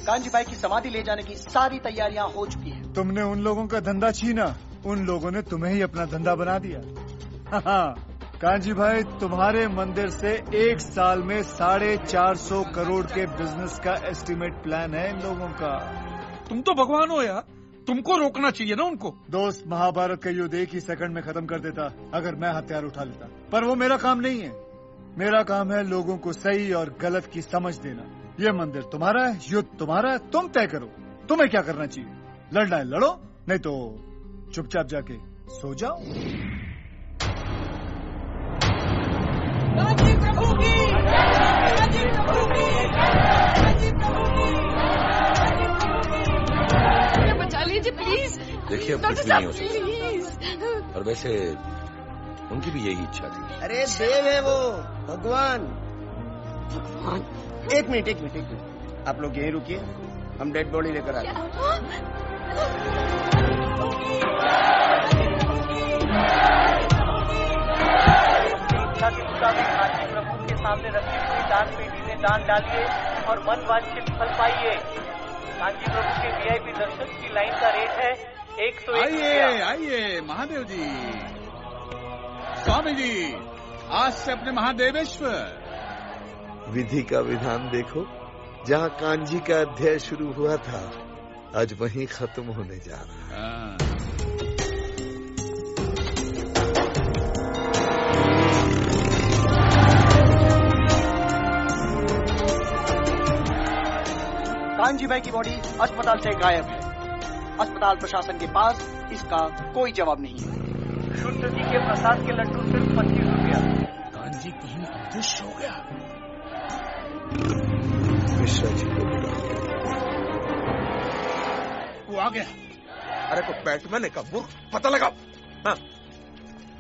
कांजी भाई की समाधि ले जाने की सारी तैयारियां हो चुकी है। तुमने उन लोगों का धंधा छीना, उन लोगों ने तुम्हें ही अपना धंधा बना दिया। हाँ, कांजी भाई, तुम्हारे मंदिर से 1 साल में 450 करोड़ के बिजनेस का एस्टिमेट प्लान है इन लोगों का। तुम तो भगवान हो यार, तुमको रोकना चाहिए ना उनको। दोस्त, महाभारत का युद्ध 1 ही सेकंड में खत्म कर देता अगर मैं हथियार उठा लेता, पर वो मेरा काम नहीं है। मेरा काम है लोगों को सही और गलत की समझ देना। ये मंदिर तुम्हारा है, युद्ध तुम्हारा है, तुम तय करो तुम्हें क्या करना चाहिए। लड़ना है लड़ो, नहीं तो चुपचाप जाके सो जाओ। बचा लीजिए प्लीज। देखिए, अब कुछ भी नहीं हो सकता, और वैसे उनकी भी यही इच्छा थी। अरे देव है वो, भगवान। भगवान, एक मिनट, आप लोग यहीं रुकिए, हम डेड बॉडी लेकर आते हैं। इच्छा के मुताबिक कांजी प्रभु के सामने रखी हुई दान पेटी में दान डालिए और मन वांछित फल पाइए। कांजी प्रभु के VIP दर्शन की लाइन का रेट है 101। आइए महादेव जी। स्वामी जी, आज से अपने महादेवेश्वर। विधि का विधान देखो, जहाँ कांजी का अध्याय शुरू हुआ था आज वहीं खत्म होने जा रहा है। कांजी भाई की बॉडी अस्पताल से गायब है। अस्पताल प्रशासन के पास इसका कोई जवाब नहीं है। शुद्ध जी के प्रसाद के लड्डू सिर्फ 25 रुपया। कांजी कहीं अदृश्य हो गया। मिश्रा जी को वो आ गया। अरे को बैटमैन है का मूर्ख, पता लगाओ। हाँ,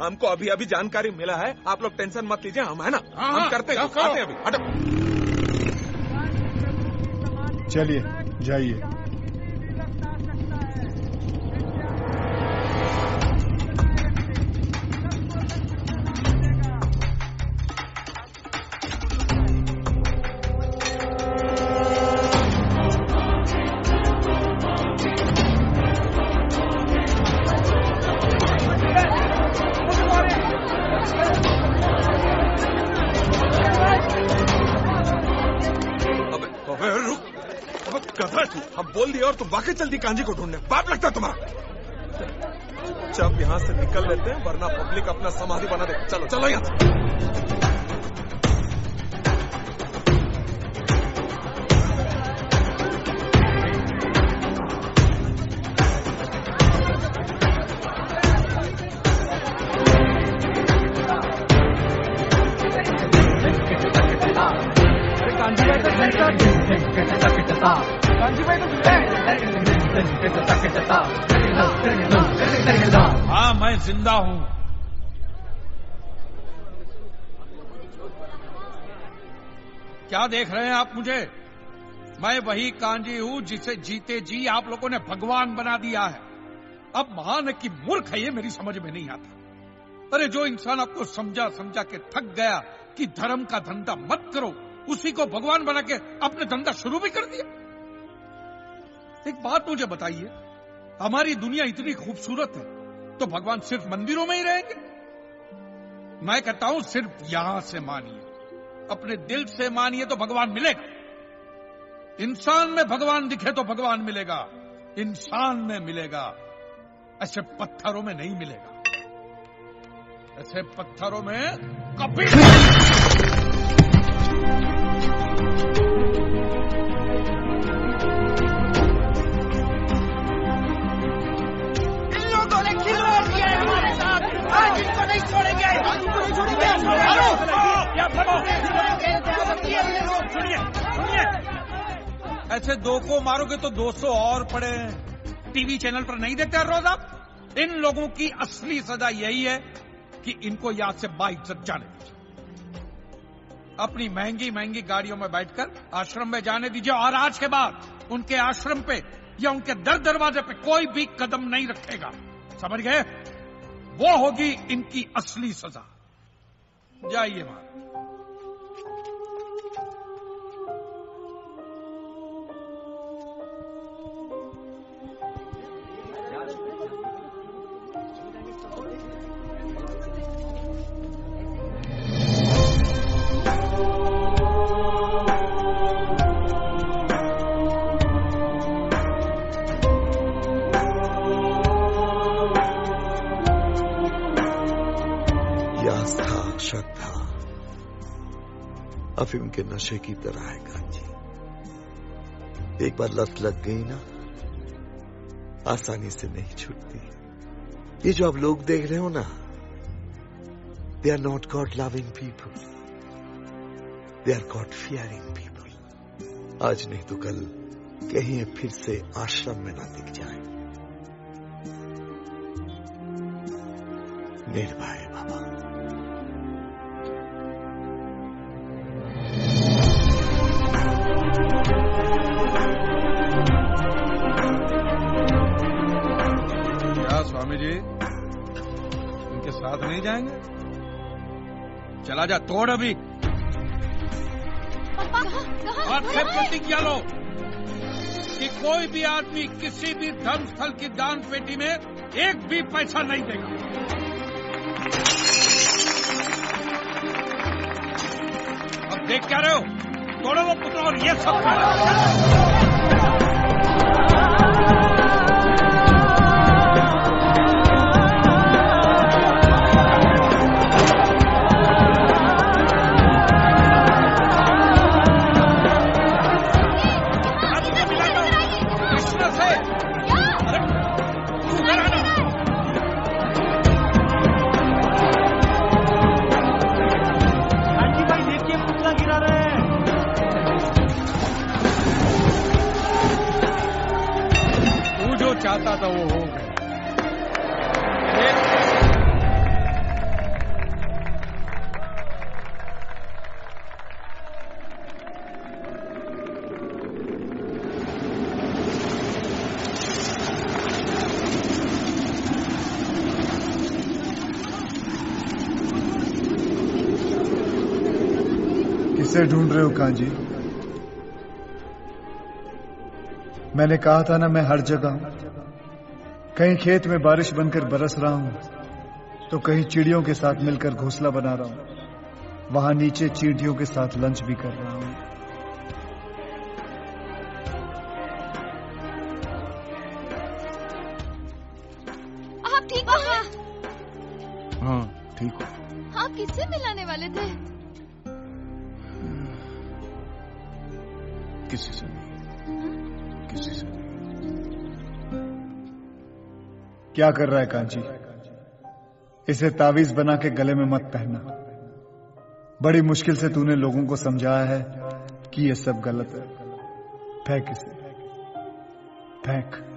हमको अभी अभी जानकारी मिला है, आप लोग टेंशन मत लीजिए, हम है ना, हम करते हैं, आते हैं अभी। हटो। चलिए जाइए। हम बोल दिया और तुम वाकई चलती कांजी को ढूंढने, बाप लगता है तुम्हारा। जब यहाँ से निकल लेते हैं, वरना पब्लिक अपना समाधि बना दे। चलो चलो यहाँ से। हाँ, मैं जिंदा हूं। क्या देख रहे हैं आप मुझे? मैं वही कांजी हूं जिसे जीते जी आप लोगों ने भगवान बना दिया है। अब महान है कि मूर्ख है, ये मेरी समझ में नहीं आता। अरे जो इंसान आपको समझा समझा के थक गया कि धर्म का धंधा मत करो, उसी को भगवान बना के अपने धंधा शुरू भी कर दिया। एक बात मुझे बताइए, हमारी दुनिया इतनी खूबसूरत है तो भगवान सिर्फ मंदिरों में ही रहेंगे? मैं कहता हूं सिर्फ यहां से मानिए, अपने दिल से मानिए तो भगवान मिलेगा। इंसान में भगवान दिखे तो भगवान मिलेगा, इंसान में मिलेगा, ऐसे पत्थरों में नहीं मिलेगा। ऐसे पत्थरों में कभी आज इनको नहीं छोड़ेंगे। सुनिए, ऐसे दो को मारोगे तो 200 और पड़े। टीवी चैनल पर नहीं देखते रोज आप? इन लोगों की असली सजा यही है कि इनको यहां से बाइज्जत जाने दीजिए। अपनी महंगी महंगी गाड़ियों में बैठकर आश्रम में जाने दीजिए, और आज के बाद उनके आश्रम पे या उनके दर दरवाजे पे कोई भी कदम नहीं रखेगा। समझ गए? वो होगी इनकी असली सजा। जाइए महाराज। श्रद्धा अफीम के नशे की तरह है कांजी। एक बार लत लग गई ना, आसानी से नहीं छूटती। ये जो आप लोग देख रहे हो ना, they are not God loving people, they are God fearing people. आज नहीं तो कल कहीं फिर से आश्रम में ना दिख जाए। निर्भय बाबा। स्वामी जी इनके साथ नहीं जाएंगे? चला जा, तोड़ अभी। हाथ से प्रतिज्ञा लो कि कोई भी आदमी किसी भी धर्म स्थल की दान पेटी में एक भी पैसा नहीं देगा। देख क्या रहे हो? तोड़ो वो पुतला और ये सब चाहता था वो हो गया। किसे ढूंढ रहे हो कांजी? मैंने कहा था ना मैं हर जगह हूं। कहीं खेत में बारिश बनकर बरस रहा हूं तो कहीं चिड़ियों के साथ मिलकर घोंसला बना रहा हूं। वहां नीचे चींटियों के साथ लंच भी कर रहा हूं। आप ठीक हो? हाँ ठीक हो। आप किससे मिलाने वाले थे? किसी से नहीं, किसी से नहीं। क्या कर रहा है कांची? इसे तावीज बना के गले में मत पहनना। बड़ी मुश्किल से तूने लोगों को समझाया है कि ये सब गलत है। फेंक इसे, फेंक।